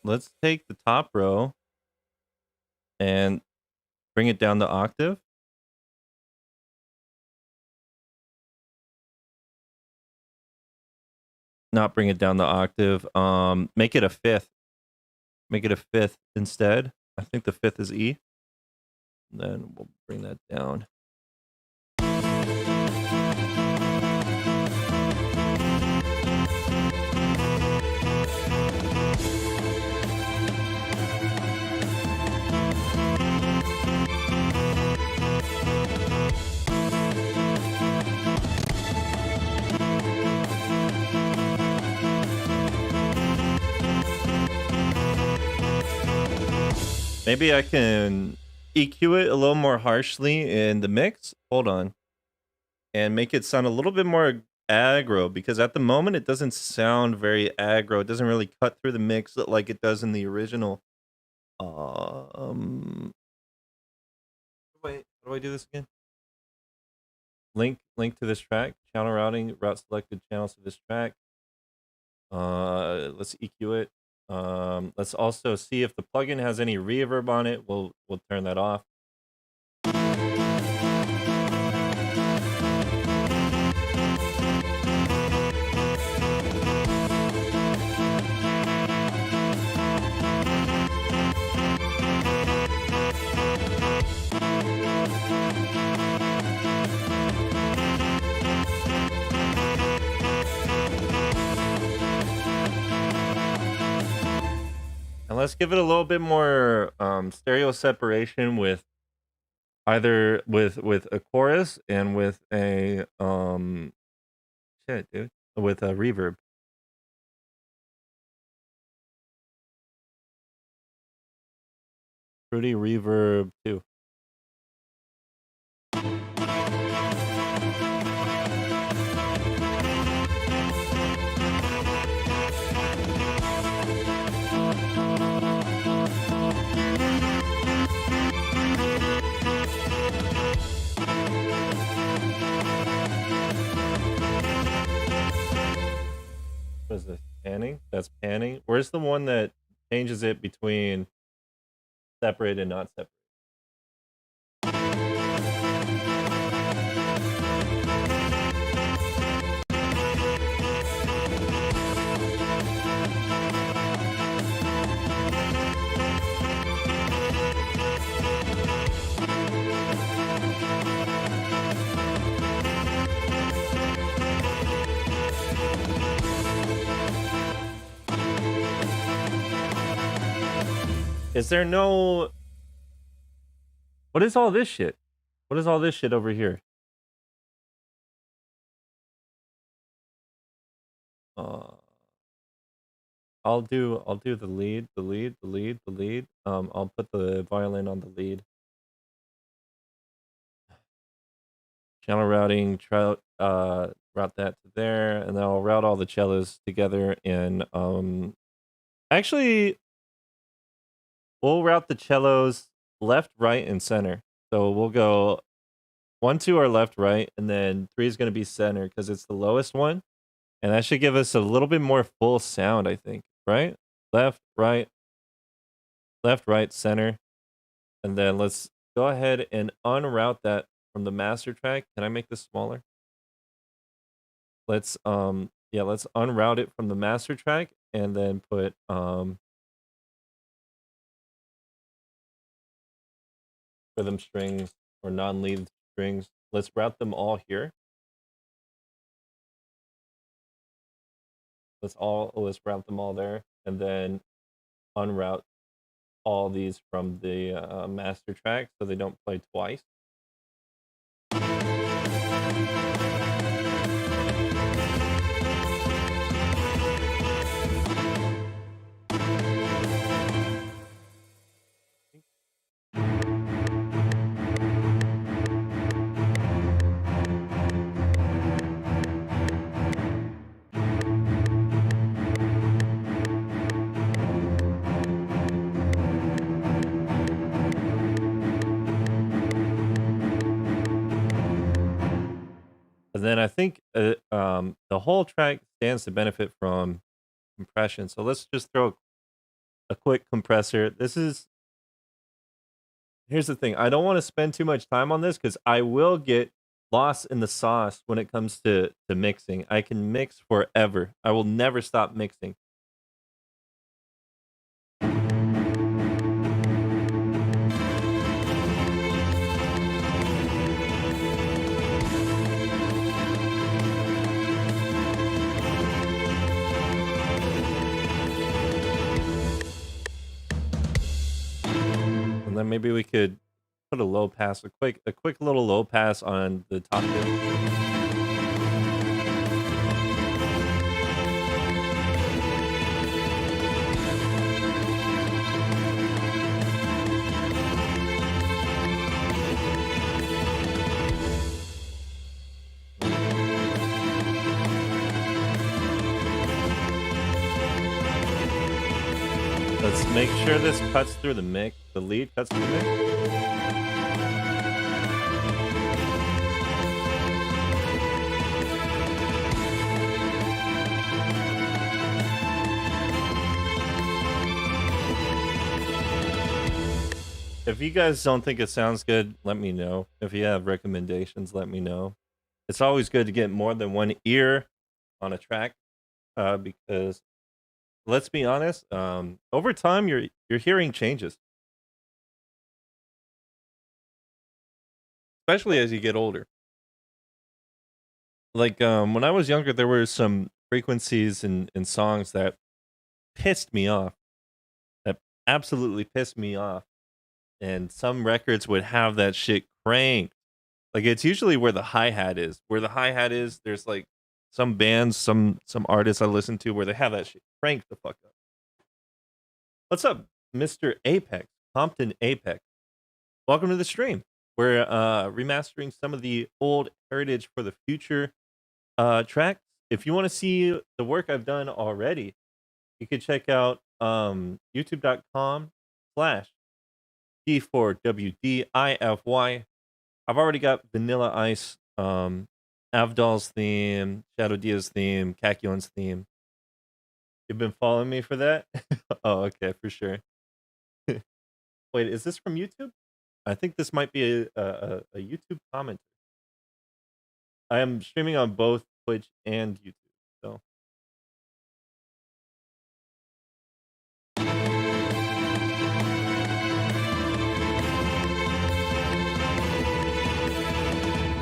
let's take the top row and bring it down the octave. Not bring it down the octave. Make it a fifth. Make it a fifth instead. I think the fifth is E. Then we'll bring that down. Maybe I can EQ it a little more harshly in the mix. Hold on. And make it sound a little bit more aggro, because at the moment it doesn't sound very aggro. It doesn't really cut through the mix like it does in the original. Wait, how do I do this again? Link to this track. Channel routing, route selected channels to this track. Let's EQ it. Let's also see if the plugin has any reverb on it. We'll turn that off. And let's give it a little bit more stereo separation with either with a chorus and with a with a reverb. Fruity reverb 2. What is this? Panning? That's panning. Where's the one that changes it between separate and not separate? Is there no... What is all this shit? What is all this shit over here? I'll do the lead. I'll put the violin on the lead. Channel routing, route that to there, and then I'll route all the cellos together in actually we'll route the cellos left, right, and center. So we'll go 1, 2 are left, right, and then 3 is going to be center because it's the lowest one. And that should give us a little bit more full sound, I think, right? Left, right, center. And then let's go ahead and unroute that from the master track. Can I make this smaller? Let's let's unroute it from the master track and then put rhythm strings or non-lead strings. Let's route them all here. Let's route them all there, and then unroute all these from the master track so they don't play twice. And then I think the whole track stands to benefit from compression. So let's just throw a quick compressor. Here's the thing. I don't want to spend too much time on this because I will get lost in the sauce when it comes to mixing. I can mix forever. I will never stop mixing. And then maybe we could put a low pass, a quick little low pass on the top bit. Let's make sure this cuts through the mix. The lead cuts through the mix. If you guys don't think it sounds good, let me know. If you have recommendations, let me know. It's always good to get more than one ear on a track, because let's be honest, over time your hearing changes, especially as you get older. Like when I was younger, there were some frequencies in songs that pissed me off. That absolutely pissed me off. And some records would have that shit cranked. Like it's usually where the hi-hat is. Where the hi-hat is, there's like some bands, some artists I listen to where they have that shit cranked the fuck up. What's up, Mr. Apex? Compton Apex. Welcome to the stream. We're remastering some of the old Heritage for the Future tracks. If you want to see the work I've done already, you can check out youtube.com/D4WDIFY. I've already got Vanilla Ice, Avdol's theme, Shadow Dia's theme, Kakion's theme. You've been following me for that? Oh, okay, for sure. Wait, is this from YouTube? I think this might be a YouTube comment. I am streaming on both Twitch and YouTube, so.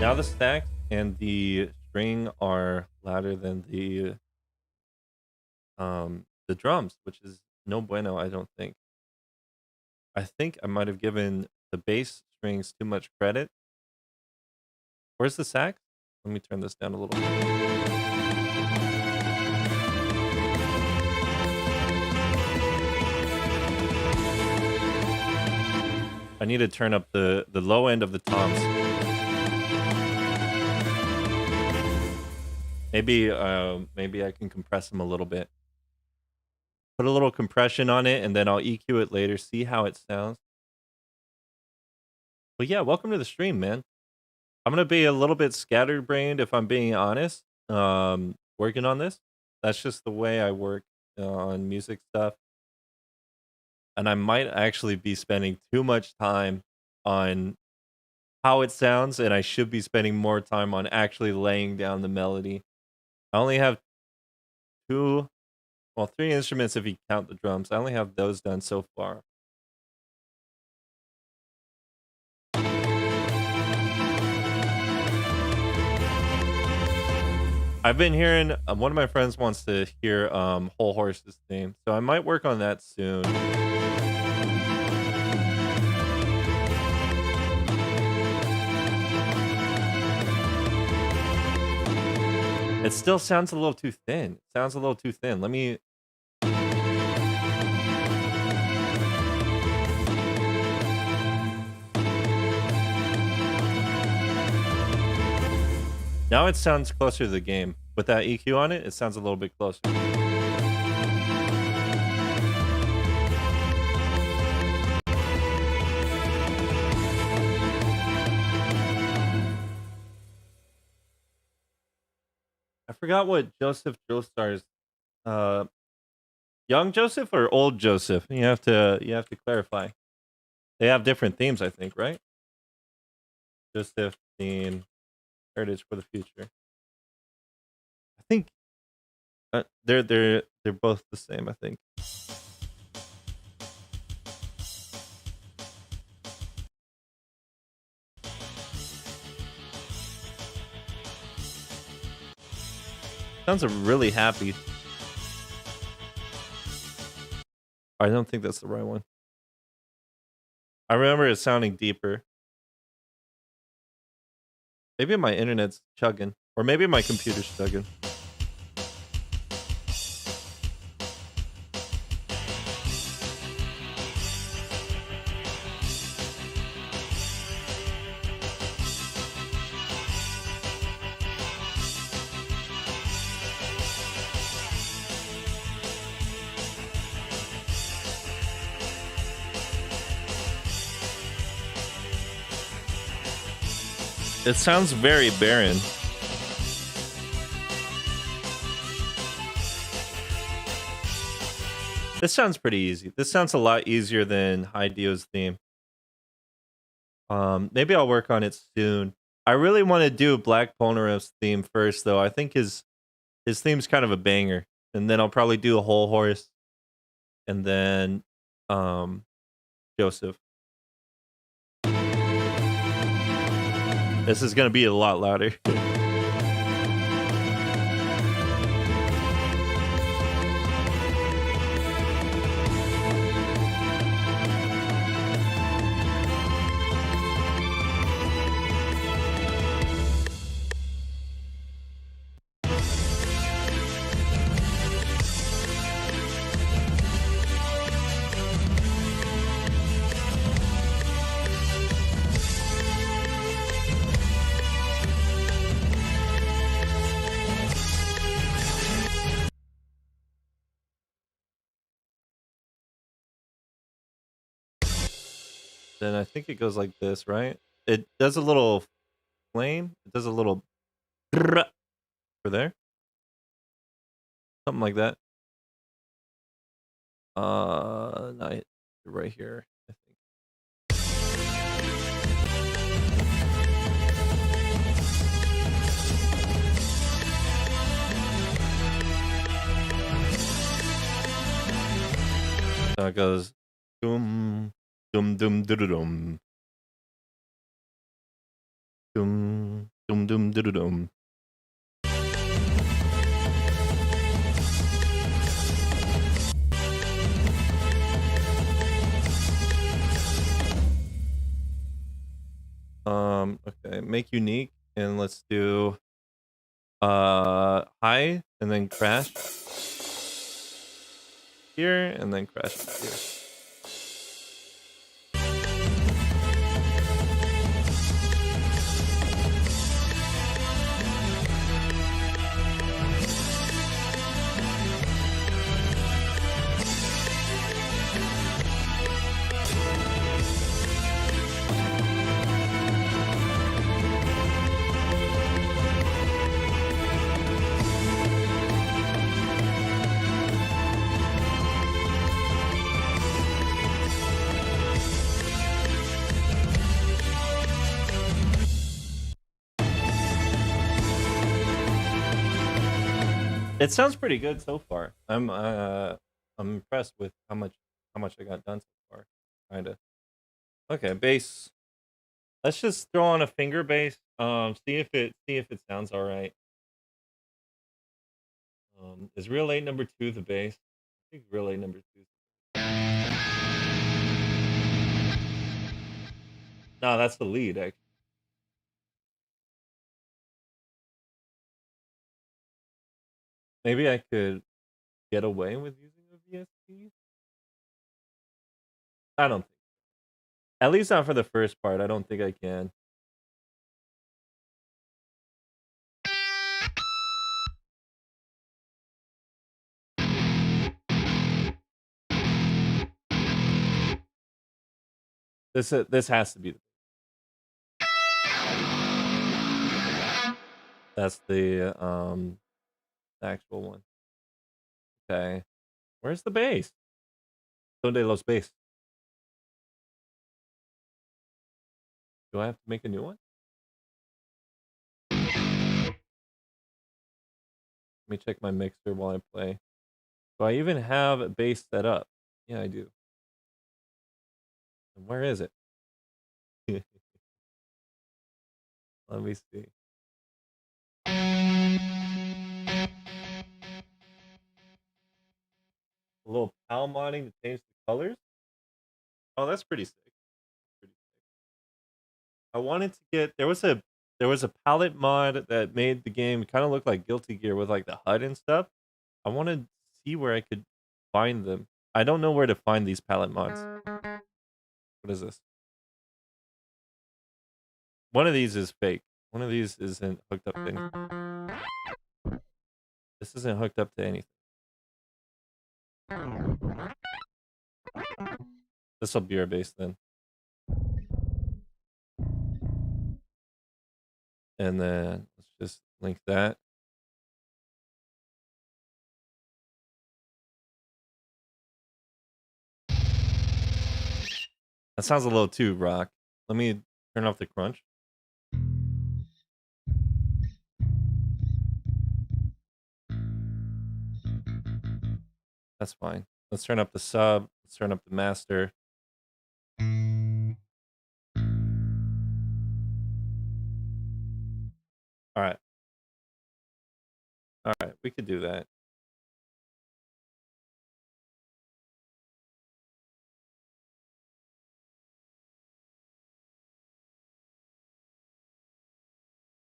Now the stacks and the string are louder than the drums, which is no bueno, I don't think. I think I might have given the bass strings too much credit. Where's the sax? Let me turn this down a little bit. I need to turn up the low end of the toms. Maybe I can compress them a little bit. Put a little compression on it, and then I'll EQ it later, see how it sounds. But yeah, welcome to the stream, man. I'm going to be a little bit scatterbrained if I'm being honest, working on this. That's just the way I work on music stuff. And I might actually be spending too much time on how it sounds, and I should be spending more time on actually laying down the melody. I only have three instruments if you count the drums. I only have those done so far. I've been hearing, one of my friends wants to hear Whole Horse's theme, so I might work on that soon. It still sounds a little too thin. Let me... Now it sounds closer to the game. With that EQ on it, it sounds a little bit closer. I forgot what Joseph Joestar's Young Joseph or old Joseph? You have to clarify. They have different themes, I think, right? Joseph theme, Heritage for the Future. I think they're both the same, I think. Sounds really happy. I don't think that's the right one. I remember it sounding deeper. Maybe my internet's chugging, or maybe my computer's chugging. It sounds very barren. This sounds pretty easy. This sounds a lot easier than Hidio's theme. Maybe I'll work on it soon. I really want to do Black Polnareff's theme first, though. I think his theme's kind of a banger, and then I'll probably do a whole horse, and then Joseph. This is gonna be a lot louder. Then I think it goes like this, right? It does a little flame. It does a little for there. Something like that. No, right here, I think. So it goes dum dum dum dum dum dum dum dum dum dum. Okay, make unique, and let's do high and then crash here, and then crash here. It sounds pretty good so far. I'm impressed with how much I got done so far. Kinda. Okay, bass. Let's just throw on a finger bass. See if it sounds all right. Is real 8 number 2 the bass? I think real 8 number 2. No, that's the lead, actually. Maybe I could get away with using a VST? I don't think. At least not for the first part. I don't think I can. This has to be. That's the actual one. Okay. Where's the bass? Donde los bass? Do I have to make a new one? Let me check my mixer while I play. Do I even have a bass set up? Yeah, I do. And where is it? Let me see. A little PAL modding to change the colors. Oh, that's pretty sick. I wanted to get there was a palette mod that made the game kind of look like Guilty Gear with like the HUD and stuff. I wanted to see where I could find them. I don't know where to find these palette mods. What is this? One of these is fake. One of these isn't hooked up to anything. This isn't hooked up to anything. This will be our base then. And then let's just link that. That sounds a little too rock. Let me turn off the crunch. That's fine. Let's turn up the sub. Let's turn up the master. All right. All right, we could do that.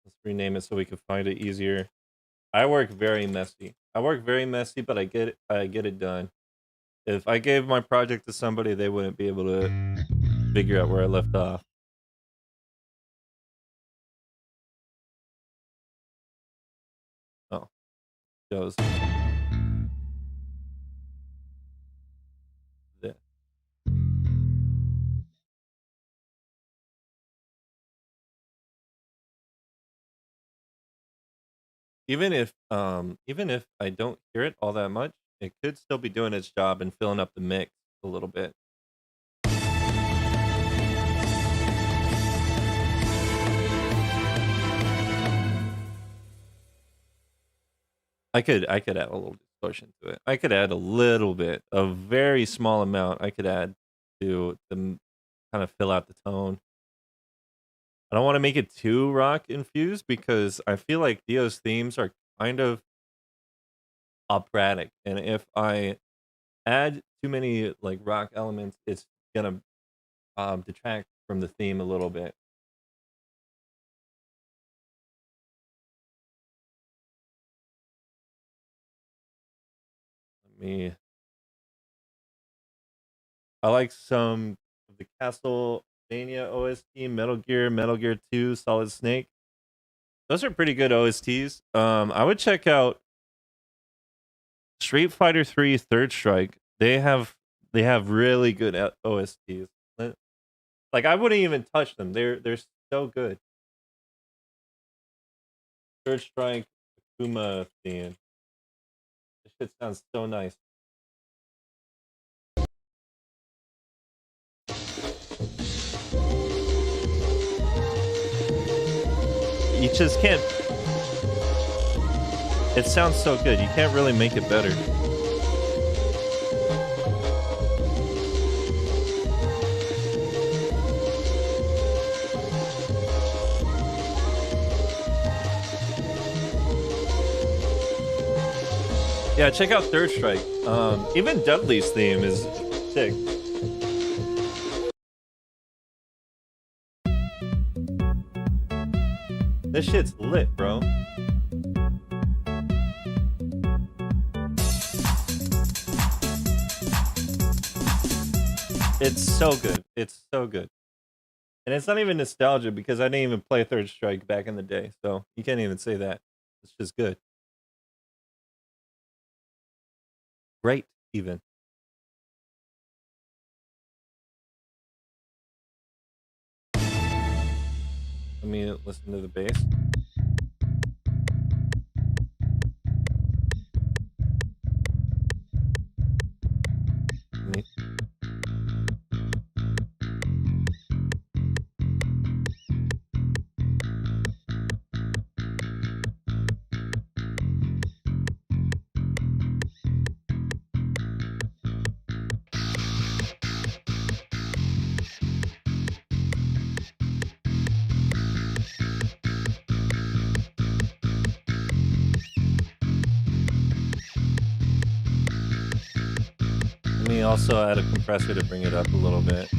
Let's rename it so we can find it easier. I work very messy. But I get it done. If I gave my project to somebody, they wouldn't be able to figure out where I left off. Oh, goes. There. Even if I don't hear it all that much, it could still be doing its job and filling up the mix a little bit. I could add a little distortion to it. I could add a little bit, a very small amount. I could add to the kind of fill out the tone. I don't want to make it too rock infused because I feel like Dio's themes are kind of operatic, and if I add too many like rock elements, it's gonna detract from the theme a little bit. I like some of the Castlevania OST, Metal Gear 2, Solid Snake. Those are pretty good OSTs. I would check out Street Fighter 3 Third Strike. They have really good OSTs. Like I wouldn't even touch them. They're so good. Third Strike Akuma theme. This shit sounds so nice. You just can't. It sounds so good. You can't really make it better. Yeah, check out Third Strike. Even Dudley's theme is sick. This shit's lit, bro. It's so good. It's so good. And it's not even nostalgia because I didn't even play Third Strike back in the day, so you can't even say that. It's just good. Great, even. Let me listen to the bass. Let me also add a compressor to bring it up a little bit.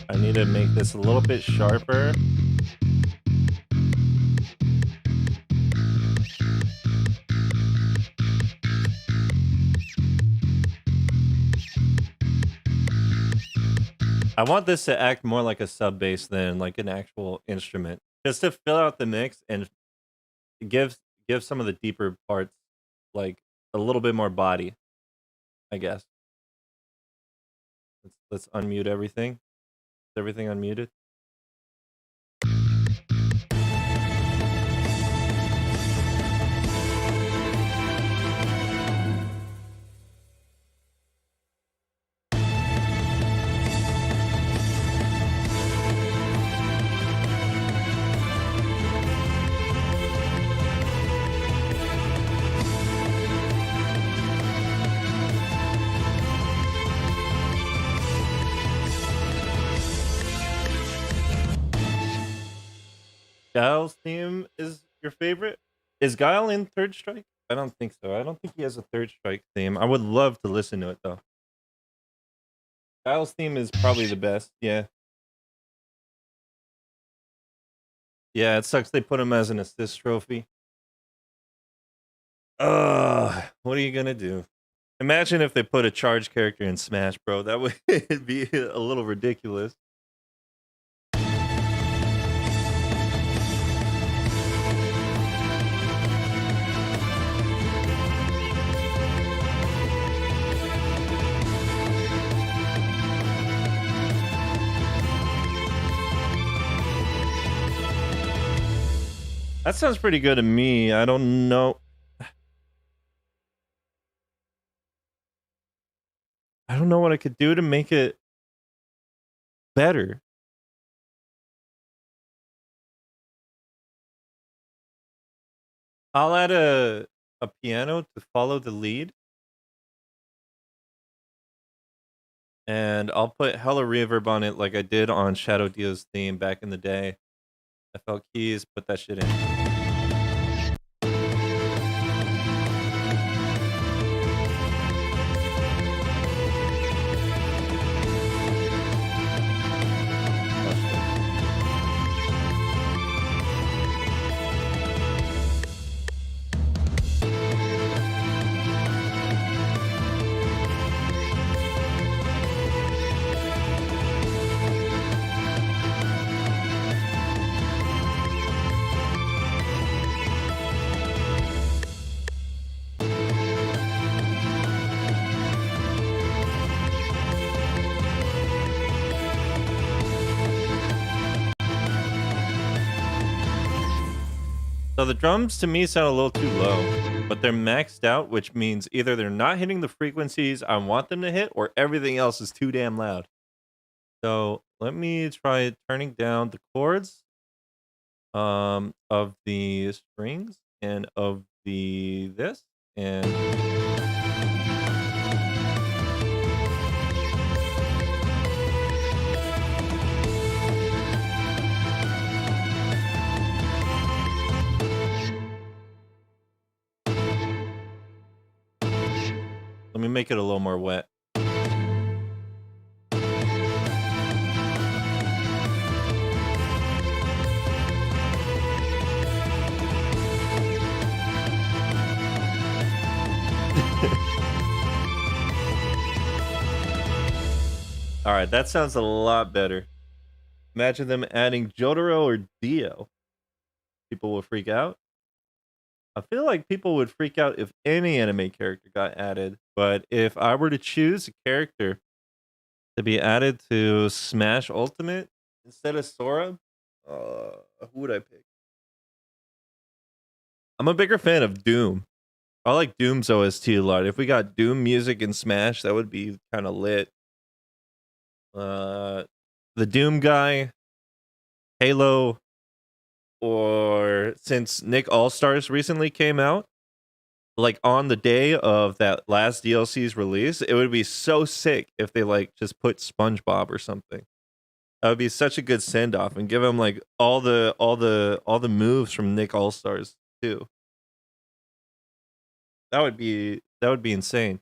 I need to make this a little bit sharper. I want this to act more like a sub bass than like an actual instrument, just to fill out the mix and give some of the deeper parts like a little bit more body, I guess. Let's unmute everything. Is everything unmuted? Guile's theme is your favorite? Is Guile in Third Strike? I don't think so. I don't think he has a Third Strike theme. I would love to listen to it though. Guile's theme is probably the best. Yeah. Yeah, it sucks they put him as an assist trophy. What are you gonna do? Imagine if they put a charge character in Smash, bro. That would be a little ridiculous. That sounds pretty good to me. I don't know. I don't know what I could do to make it better. I'll add a piano to follow the lead. And I'll put hella reverb on it like I did on Shadow Dio's theme back in the day. FL keys, put that shit in. So the drums to me sound a little too low, but they're maxed out, which means either they're not hitting the frequencies I want them to hit or everything else is too damn loud. So let me try turning down the chords of the strings and of the this and let me make it a little more wet. All right, that sounds a lot better. Imagine them adding Jotaro or Dio. People will freak out. I feel like people would freak out if any anime character got added, but if I were to choose a character to be added to Smash Ultimate instead of Sora, who would I pick? I'm a bigger fan of Doom. I like Doom's OST a lot. If we got Doom music in Smash, that would be kind of lit. The Doom guy, Halo, or since Nick All-Stars recently came out, like on the day of that last DLC's release, it would be so sick if they like just put SpongeBob or something. That would be such a good send off, and give him like all the moves from Nick All Stars too. That would be insane.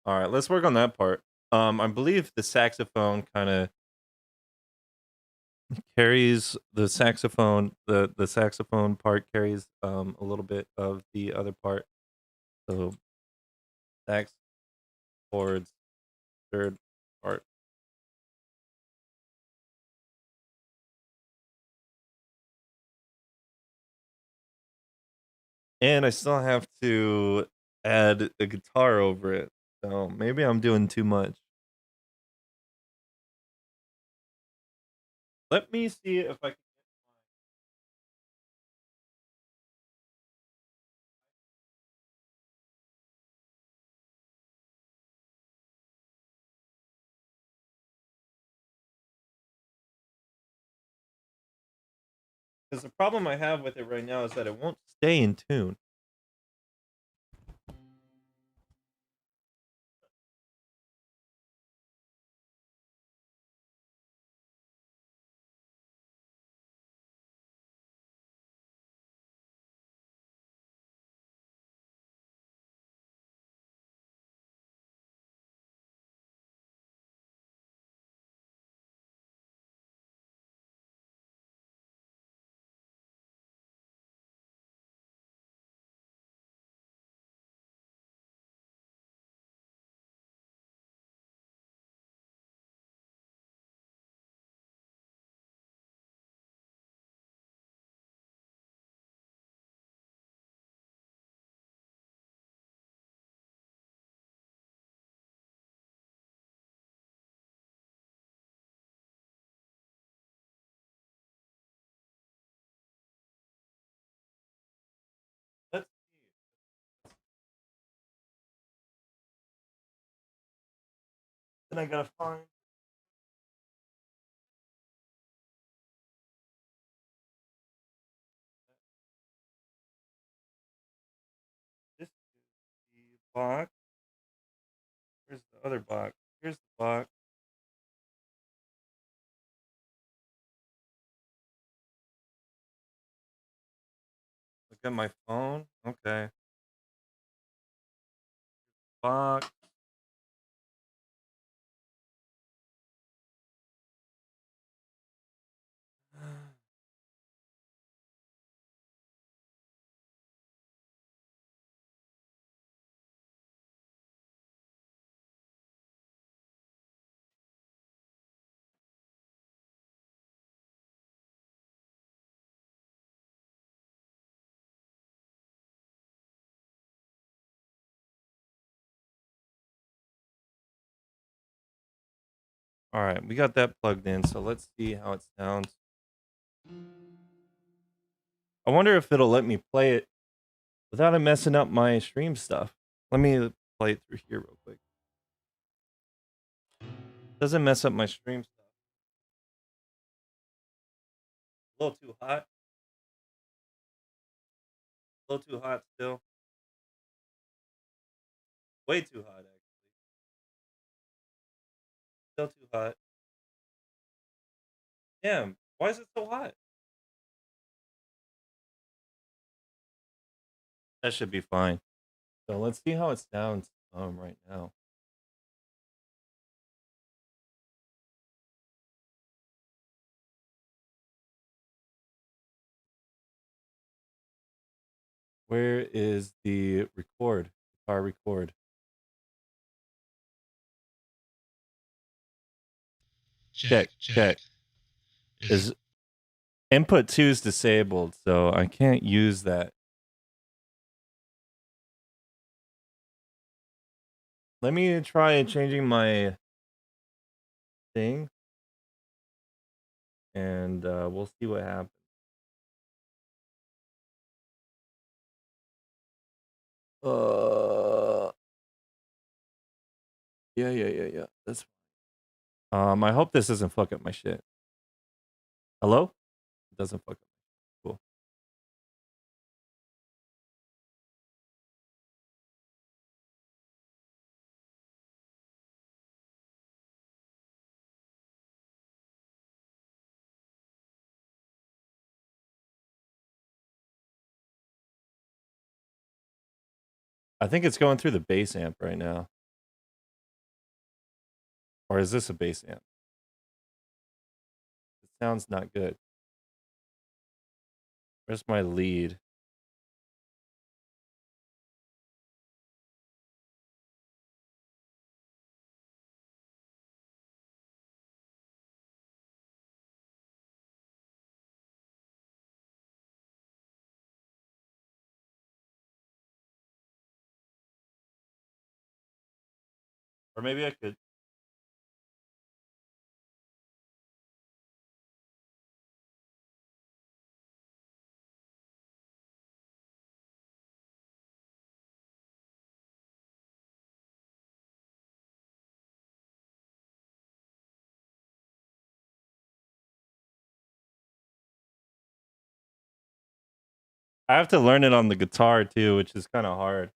All right, let's work on that part. I believe the saxophone kind of carries the saxophone. The saxophone part carries a little bit of the other part. So sax chords, third part. And I still have to add a guitar over it. So maybe I'm doing too much. Let me see if I can. Because the problem I have with it right now is that it won't stay in tune. Let's see. Then I gotta find. This is the box. Where's the other box? Here's the box. Look at my phone. Okay. Box. All right, we got that plugged in, so let's see how it sounds. I wonder if it'll let me play it without it messing up my stream stuff. Let me play it through here real quick. Doesn't mess up my stream stuff. A little too hot. A little too hot still. Way too hot, actually. Still too hot. Damn, why is it so hot? That should be fine. So let's see how it sounds right now. Where is the record? Guitar record. Check. Is input 2 is disabled, so I can't use that. Let me try changing my thing, and we'll see what happens. Yeah. That's I hope this doesn't fuck up my shit. Hello? It doesn't fuck up. Cool. I think it's going through the bass amp right now. Or is this a bass amp? It sounds not good. Where's my lead? Or maybe I could. I have to learn it on the guitar too, which is kind of hard.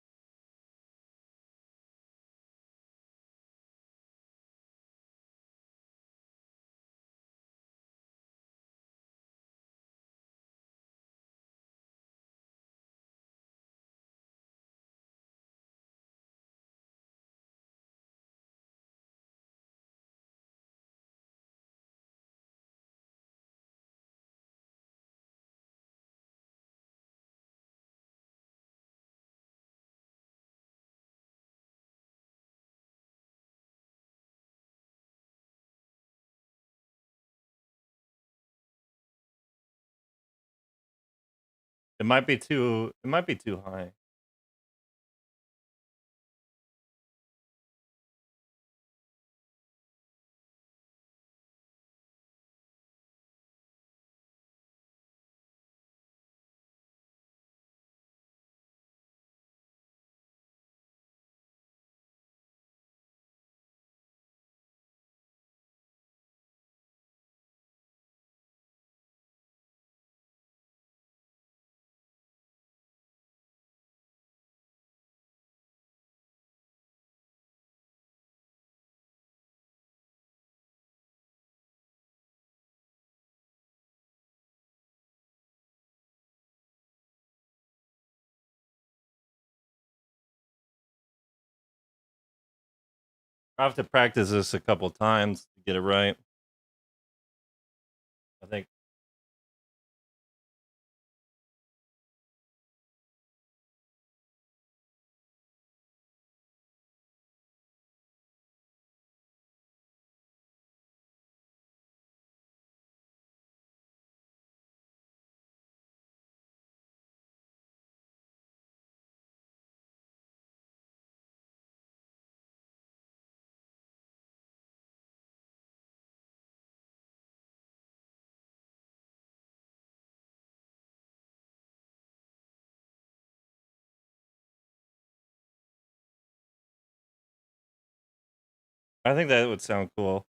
It might be too high. I have to practice this a couple times to get it right. I think. I think that would sound cool.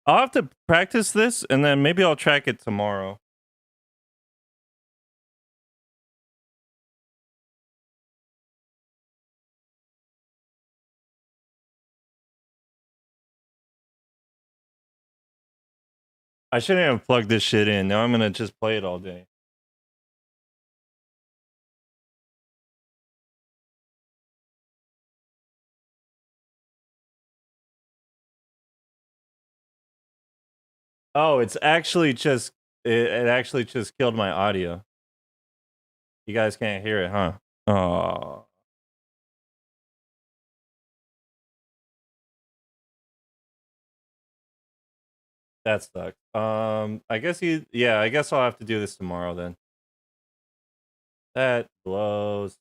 I'll have to practice this, and then maybe I'll track it tomorrow. I shouldn't have plugged this shit in. Now I'm gonna just play it all day. Oh, it's actually just it actually just killed my audio. You guys can't hear it, huh? Oh. That sucks. I guess I guess I'll have to do this tomorrow then. That blows.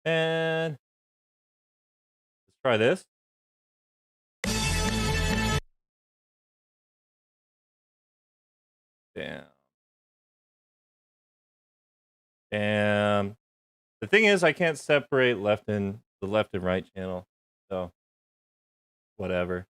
And let's try this. Damn. Damn. The thing is, I can't separate the left and right channel. So, whatever.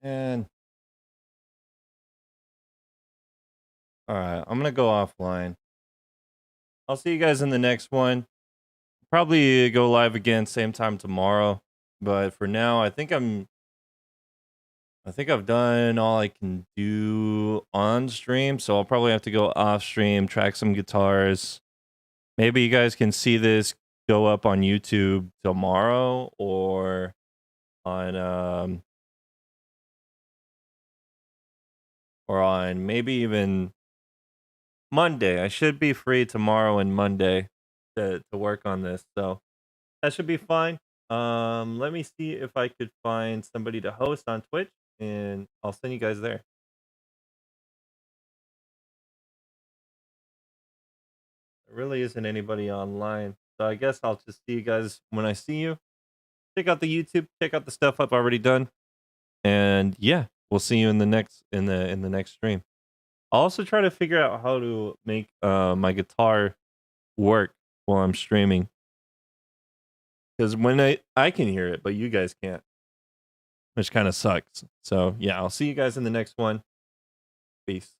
And all right, I'm gonna go offline. I'll see you guys in the next one. Probably go live again same time tomorrow. But for now, I think I've done all I can do on stream, so I'll probably have to go off stream, track some guitars. Maybe you guys can see this go up on YouTube tomorrow or on maybe even Monday. I should be free tomorrow and Monday to work on this, so that should be fine. Let me see if I could find somebody to host on Twitch, and I'll send you guys there. There really isn't anybody online, so I guess I'll just see you guys when I see you. Check out the YouTube, check out the stuff I've already done, and yeah, we'll see you in the next stream. I'll also try to figure out how to make my guitar work while I'm streaming, because when I can hear it, but you guys can't, which kind of sucks. So yeah, I'll see you guys in the next one. Peace.